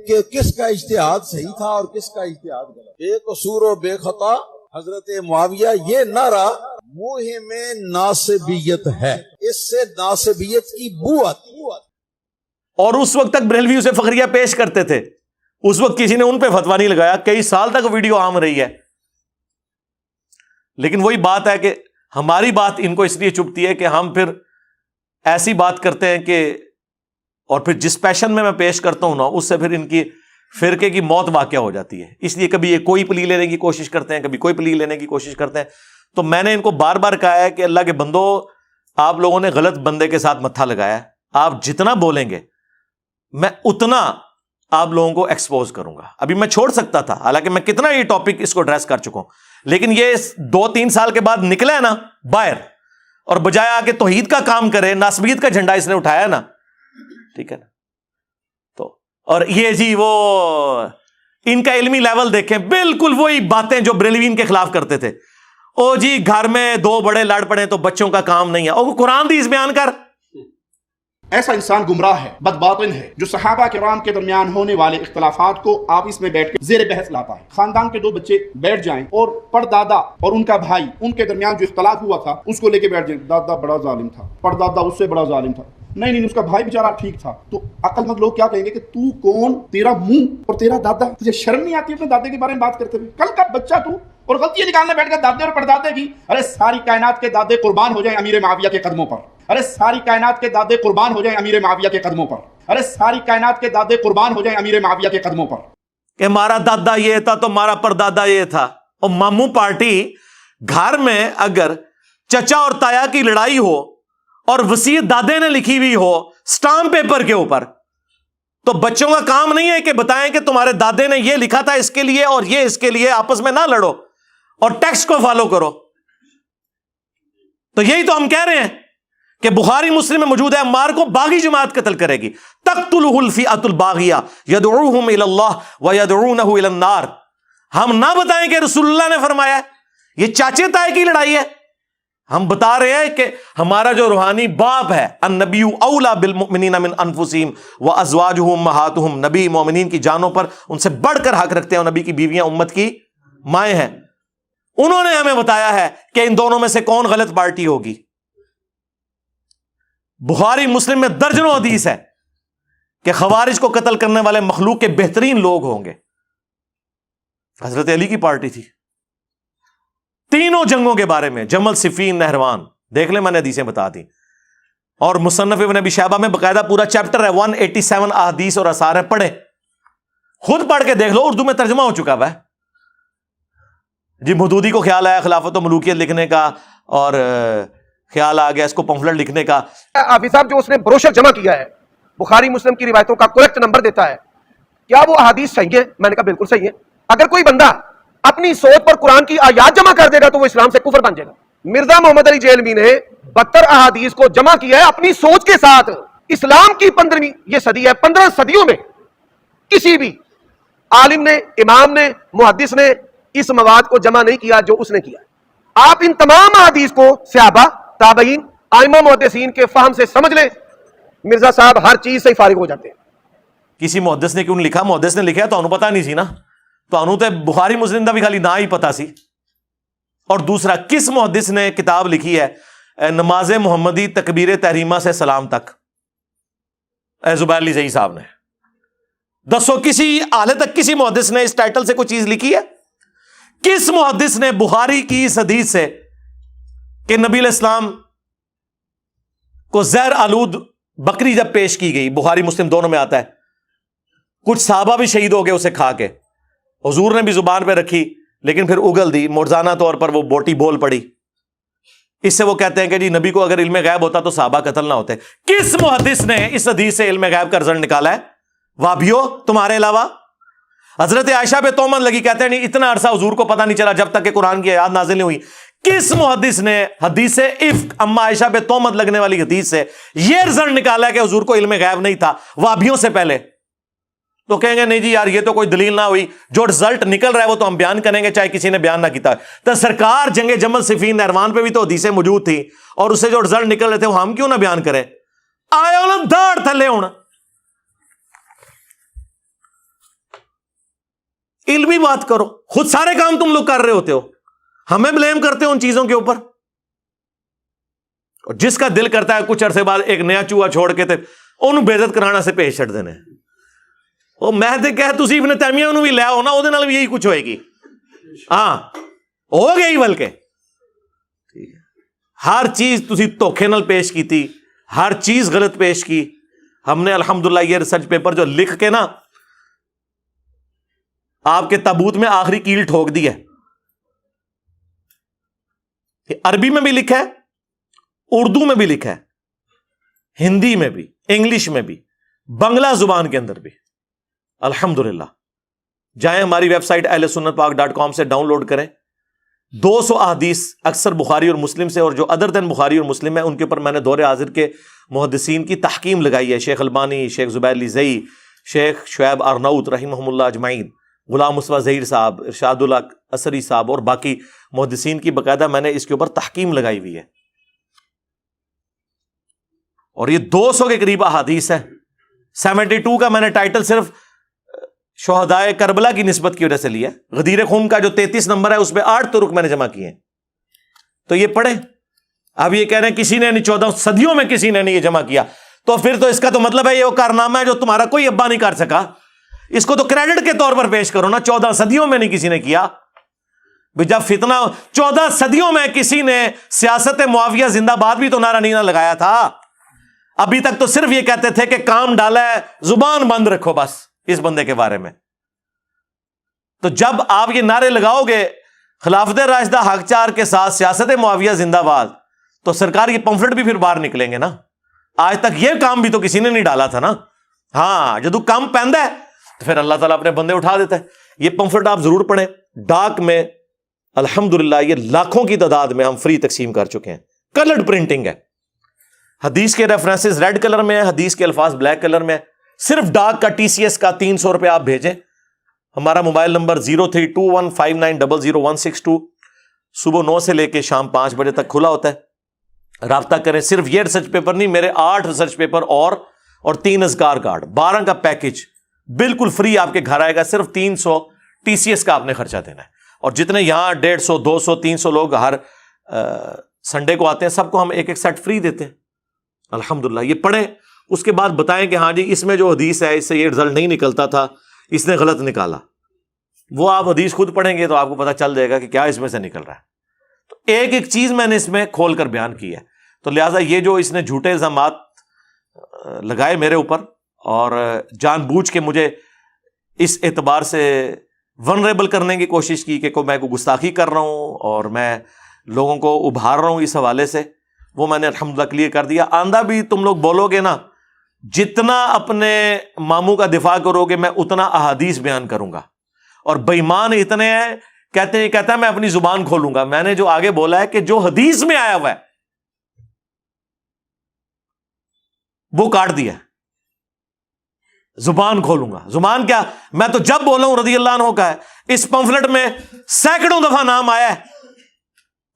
کہ کس کا اجتہاد صحیح تھا اور کس کا اجتہاد غلط۔ بے قصور و بے خطا حضرت معاویہ، یہ نعرہ مہم ناصبیت ہے، اس سے ناصبیت کی بو آتی ہے۔ اور اس وقت تک بریلوی اسے فخریہ پیش کرتے تھے، اس وقت کسی نے ان پہ فتویٰ نہیں لگایا، کئی سال تک ویڈیو عام رہی ہے۔ لیکن وہی بات ہے کہ ہماری بات ان کو اس لیے چبھتی ہے کہ ہم پھر ایسی بات کرتے ہیں کہ، اور پھر جس پیشن میں پیش کرتا ہوں نا، اس سے پھر ان کی فرقے کی موت واقع ہو جاتی ہے۔ اس لیے کبھی یہ کوئی پلی لینے کی کوشش کرتے ہیں، کبھی کوئی پلی لینے کی کوشش کرتے ہیں۔ تو میں نے ان کو بار بار کہا ہے کہ اللہ کے بندو، آپ لوگوں نے غلط بندے کے ساتھ متھا لگایا ہے، آپ جتنا بولیں گے میں اتنا آپ لوگوں کو ایکسپوز کروں گا۔ ابھی میں چھوڑ سکتا تھا، حالانکہ میں کتنا یہ ٹاپک اس کو ایڈریس کر چکا ہوں، لیکن یہ 2-3 سال کے بعد نکلا ہے نا باہر، اور بجائے آ کے توحید کا کام کرے، ناسبیت کا جھنڈا اس نے اٹھایا نا، ٹھیک ہے نا۔ تو اور یہ جی وہ ان کا علمی لیول دیکھیں، بالکل وہی باتیں جو بریلوین کے خلاف کرتے تھے۔ او جی گھر میں 2 بڑے لڑ پڑے تو بچوں کا کام نہیں ہے، او قرآن دیس بیان کر۔ ایسا انسان گمراہ ہے، بدباطن ہے، جو صحابہ کرام کے درمیان ہونے والے اختلافات کو آپس میں بیٹھ کے زیر بحث لاتا ہے۔ خاندان کے 2 بچے بیٹھ جائیں اور پردادا اور ان کا بھائی، ان کے درمیان جو اختلاف ہوا تھا اس کو لے کے بیٹھ جائیں، دادا بڑا ظالم تھا، پردادا اس سے بڑا ظالم تھا، نہیں اس کا بھائی بیچارہ ٹھیک تھا، تو عقل مند لوگ کیا کہیں گے کہ تو کون، تیرا منہ اور تیرا دادا، تجھے شرم نہیں آتی اپنے دادے کے بارے میں بات کرتے ہوئے؟ کل کا بچہ تو، اور غلطیاں نکالنے بیٹھ کر دادے اور پردادے کی۔ ارے ساری کائنات کے دادے قربان ہو جائیں امیر معاویہ کے قدموں پر، ارے ساری کائنات کے دادے قربان ہو جائیں امیر معاویہ کے قدموں پر، ارے ساری کائنات کے دادے قربان ہو جائیں امیر معاویہ کے قدموں پر۔ کہ ہمارا دادا یہ تھا تو ہمارا پردادا یہ تھا۔ اور ماموں پارٹی، گھر میں اگر چچا اور تایا کی لڑائی ہو اور وصیت دادے نے لکھی ہوئی ہو سٹامپ پیپر کے اوپر، تو بچوں کا کام نہیں ہے کہ بتائیں کہ تمہارے دادے نے یہ لکھا تھا اس کے لیے اور یہ اس کے لیے، آپس میں نہ لڑو اور ٹیکسٹ کو فالو کرو۔ تو یہی تو ہم کہہ رہے ہیں کہ بخاری مسلم میں موجود ہے، عمار کو باغی جماعت قتل کرے گی، تقتلہ الفئۃ الباغیہ یدعوہم الی اللہ ویدعونہ الی النار۔ ہم نہ بتائیں کہ رسول اللہ نے فرمایا ہے، یہ چاچے تائے کی لڑائی ہے. ہم بتا رہے ہیں کہ ہمارا جو روحانی باپ ہے، النبی اولا بالمؤمنین من انفسہم وازواجہ امہاتہم، نبی مومنین کی جانوں پر ان سے بڑھ کر حق رکھتے ہیں، اور نبی کی بیویاں امت کی مائیں ہیں. انہوں نے ہمیں بتایا ہے کہ ان دونوں میں سے کون غلط پارٹی ہوگی. بخاری مسلم میں درجنوں حدیث ہے کہ خوارج کو قتل کرنے والے مخلوق کے بہترین لوگ ہوں گے. حضرت علی کی پارٹی تھی. تینوں جنگوں کے بارے میں، جمل، صفین، نہروان، دیکھ لیں، میں نے حدیثیں بتا دی. اور مصنف ابن ابی شیبہ میں باقاعدہ پورا چیپٹر ہے، 187 احادیث اور آثار ہیں، پڑھیں، خود پڑھ کے دیکھ لو، اردو میں ترجمہ ہو چکا ہے. جی مودودی کو خیال آیا خلافت و ملوکیت لکھنے کا، اور خیال آ گیا اس کو پمفلٹ لکھنے کا. حافظ صاحب جو اس نے بروشر جمع کیا ہے، بخاری مسلم کی روایتوں کا کریکٹ نمبر دیتا ہے، کیا وہ احادیث صحیح ہے؟ میں نے کہا بالکل صحیح ہے. اگر کوئی بندہ اپنی سوچ پر قرآن کی آیات جمع کر دے گا تو وہ اسلام سے کفر بن جائے گا. مرزا محمد علی جیلمی نے 72 احادیث کو جمع کیا ہے اپنی سوچ کے ساتھ. اسلام کی 15ویں یہ صدی ہے، 15 صدیوں میں کسی بھی عالم نے، امام نے، محدث نے اس مواد کو جمع نہیں کیا جو اس نے کیا. آپ ان تمام احادیث کو صحابہ، تابعین، ائمہ محدثین کے فہم سے سمجھ لیں، مرزا صاحب ہر چیز سے فارغ ہو جاتے ہیں. کسی محدث نے کیوں نہیں لکھا؟ محدث نے لکھا تو انہوں پتہ نہیں سی نا، تو انہوں تے بخاری مسلم دا بھی خالی نہ ہی پتا سی. اور دوسرا، کس محدث نے کتاب لکھی ہے نماز محمدی تکبیر تحریمہ سے سلام تک؟ زبیر علی زئی صاحب نے. دسو کسی حالت تک کسی محدث نے اس ٹائٹل سے کوئی چیز لکھی ہے؟ کس محدث نے بخاری کی اس حدیث سے کہ نبی علیہ السلام کو زہر آلود بکری جب پیش کی گئی، بخاری مسلم دونوں میں آتا ہے، کچھ صحابہ بھی شہید ہو گئے اسے کھا کے، حضور نے بھی زبان پہ رکھی لیکن پھر اگل دی، مرزانہ طور پر وہ بوٹی بول پڑی. اس سے وہ کہتے ہیں کہ جی نبی کو اگر علم غیب ہوتا تو صحابہ قتل نہ ہوتے. کس محدث نے اس حدیث سے علم غیب کا رزلٹ نکالا ہے؟ وابیو تمہارے علاوہ. حضرت عائشہ پہ تہمت لگی، کہتے ہیں نہیں اتنا عرصہ حضور کو پتہ نہیں چلا جب تک کہ قرآن کی آیات نازل نہیں ہوئی. کس محدث نے حدیث افک اما عائشہ پہ تہمت لگنے والی حدیث سے یہ رزلٹ نکالا ہے کہ حضور کو علم غیب نہیں تھا وابیوں سے پہلے؟ تو کہیں گے نہیں جی یار یہ تو کوئی دلیل نہ ہوئی، جو رزلٹ نکل رہا ہے وہ تو ہم بیان کریں گے چاہے کسی نے بیان نہ کیتا. تو سرکار جنگ جمل، صفین، نہروان پہ بھی تو حدیثیں موجود تھی، اور اسے جو رزلٹ نکل رہے تھے وہ ہم کیوں نہ بیان کریں؟ آئے ہونا داڑ تھلے ہونا، علمی بات کرو. خود سارے کام تم لوگ کر رہے ہوتے ہو، ہمیں بلیم کرتے ہو ان چیزوں کے اوپر. اور جس کا دل کرتا ہے کچھ عرصے بعد ایک نیا چوہا چھوڑ کے انہوں بے عزت کرانا سے پیش چھڑ دینے. وہ میں تے کہ تسی ابن تیمیہ انہوں بھی لے آؤ نا، وہ بھی یہی کچھ ہوئے گی. ہاں ہو گئی، بلکہ ہر چیز تسی دھوکھے نال پیش کی تھی، ہر چیز غلط پیش کی. ہم نے الحمدللہ یہ ریسرچ پیپر جو لکھ کے نا آپ کے تابوت میں آخری کیل ٹھوک دی ہے. عربی میں بھی لکھا ہے، اردو میں بھی لکھا ہے، ہندی میں بھی، انگلش میں بھی، بنگلہ زبان کے اندر بھی. الحمدللہ جائیں ہماری ویب سائٹ ahlsunnatpak.com سے ڈاؤن لوڈ کریں. 200 احادیث اکثر بخاری اور مسلم سے، اور جو ادر دین بخاری اور مسلم ہے ان کے اوپر میں نے دور حاضر کے محدثین کی تحکیم لگائی ہے. شیخ البانی، شیخ زبیر علی زئی، شیخ شعیب ارناؤت رحمہم اللہ اجمعین، غلام مصطفیٰ ظہیر صاحب، ارشاد اللہ اثری صاحب، اور باقی محدثین کی باقاعدہ میں نے اس کے اوپر تحکیم لگائی ہوئی ہے. اور یہ 200 کے قریب احادیث ہے. 72 کا میں نے ٹائٹل صرف شہدائے کربلا کی نسبت کی وجہ سے لیا. غدیر خون کا جو 33 نمبر ہے اس پہ 8 طرق میں نے جمع کیے ہیں، تو یہ پڑھیں. اب یہ کہہ رہے ہیں کسی نے نہیں، 14 صدیوں میں کسی نے نہیں یہ جمع کیا، تو پھر تو اس کا تو مطلب ہے یہ وہ کارنامہ ہے جو تمہارا کوئی ابا نہیں کر سکا. اس کو تو کریڈٹ کے طور پر پیش کرو نا، 14 صدیوں میں نہیں کسی نے کیا. جب فتنہ 14 صدیوں میں کسی نے سیاست معاویہ زندہ باد بھی تو نعرہ نہیں نہ لگایا تھا. ابھی تک تو صرف یہ کہتے تھے کہ کام ڈالا ہے، زبان بند رکھو بس اس بندے کے بارے میں. تو جب آپ یہ نعرے لگاؤ گے خلافت راشدہ حق چار کے ساتھ سیاست معاویہ زندہ باد، تو سرکار یہ پمفلٹ بھی پھر باہر نکلیں گے نا. آج تک یہ کام بھی تو کسی نے نہیں ڈالا تھا نا. ہاں جدو کام پہندا ہے تو پھر اللہ تعالیٰ اپنے بندے اٹھا دیتا ہے. یہ پمفلٹ آپ ضرور پڑھیں. ڈاک میں الحمدللہ یہ لاکھوں کی تعداد میں ہم فری تقسیم کر چکے ہیں. کلرڈ پرنٹنگ ہے، حدیث کے ریفرنسز ریڈ کلر میں ہے، حدیث کے الفاظ بلیک کلر میں. صرف ڈاک کا TCS کا 300 روپے آپ بھیجیں. ہمارا موبائل نمبر 032159000162. صبح 9 سے لے کے شام 5 بجے تک کھلا ہوتا ہے. رابطہ کریں. صرف یہ ریسرچ پیپر نہیں, میرے 8 ریسرچ پیپر اور 3 اذکار کارڈ, 12 کا پیکج بالکل فری آپ کے گھر آئے گا. صرف 300 TCS کا آپ نے خرچہ دینا ہے. اور جتنے یہاں 150 200 300 لوگ ہر سنڈے کو آتے ہیں, سب کو ہم ایک سیٹ فری دیتے ہیں. الحمدللہ. یہ پڑھیں, اس کے بعد بتائیں کہ ہاں جی اس میں جو حدیث ہے اس سے یہ رزلٹ نہیں نکلتا تھا, اس نے غلط نکالا. وہ آپ حدیث خود پڑھیں گے تو آپ کو پتہ چل جائے گا کہ کیا اس میں سے نکل رہا ہے. تو ایک چیز میں نے اس میں کھول کر بیان کی ہے. تو لہٰذا یہ جو اس نے جھوٹے الزامات لگائے میرے اوپر, اور جان بوجھ کے مجھے اس اعتبار سے ونریبل کرنے کی کوشش کی کہ میں کوئی گستاخی کر رہا ہوں اور میں لوگوں کو ابھار رہا ہوں اس حوالے سے, وہ میں نے الحمدللہ کلیئر کر دیا. آندہ بھی تم لوگ بولو گے نا, جتنا اپنے ماموں کا دفاع کرو گے میں اتنا احادیث بیان کروں گا. اور بےمان اتنے ہیں, کہتا ہے میں اپنی زبان کھولوں گا. میں نے جو آگے بولا ہے کہ جو حدیث میں آیا ہوا ہے وہ کاٹ دیا. زبان کھولوں گا. زبان کیا, میں تو جب بولا ہوں رضی اللہ عنہ کا ہے. اس پمفلٹ میں سینکڑوں دفعہ نام آیا ہے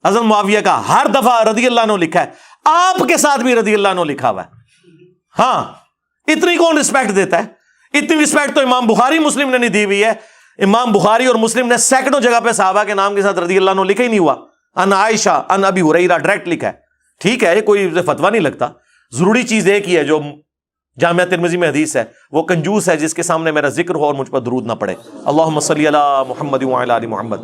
حضرت معاویہ کا, ہر دفعہ رضی اللہ عنہ لکھا ہے. آپ کے ساتھ بھی رضی اللہ عنہ لکھا ہوا ہے. ہاں, اتنی کون رسپیکٹ دیتا ہے؟ اتنی رسپیکٹ تو امام بخاری مسلم نے نہیں دی ہوئی ہے. امام بخاری اور مسلم نے سینکڑوں جگہ پہ صحابہ کے نام کے ساتھ رضی اللہ عنہ لکھا ہی نہیں ہوا. ان عائشہ ان ابی ہریرہ ڈائریکٹ لکھا ہے. ٹھیک ہے, یہ کوئی فتویٰ نہیں لگتا. ضروری چیز ایک ہی ہے جو جامعہ ترمذی میں حدیث ہے, وہ کنجوس ہے جس کے سامنے میرا ذکر ہو اور مجھ پر درود نہ پڑے. اللہم صلی علی محمد وعلی آل محمد.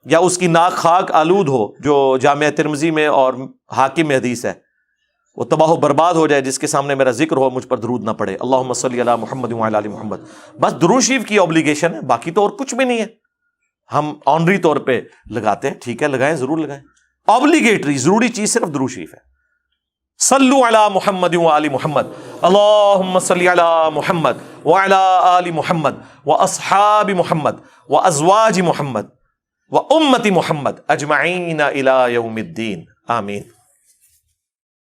یا اس کی ناک خاک آلود ہو جو جامعہ ترمذی میں اور حاکم میں حدیث ہے, وہ تباہ و برباد ہو جائے جس کے سامنے میرا ذکر ہو مجھ پر درود نہ پڑے. اللہم صلی علی محمد وعلی آل محمد. بس درود شریف کی اوبلیگیشن ہے, باقی تو اور کچھ بھی نہیں ہے. ہم آنری طور پہ لگاتے ہیں, ٹھیک ہے لگائیں, ضرور لگائیں. اوبلیگیٹری ضروری چیز صرف درود شریف ہے. صلو علی محمد وعلی محمد. اللہم صلی علی محمد وعلی آل محمد واصحاب محمد وازواج محمد وامت محمد اجمعین الی یوم الدین. آمین.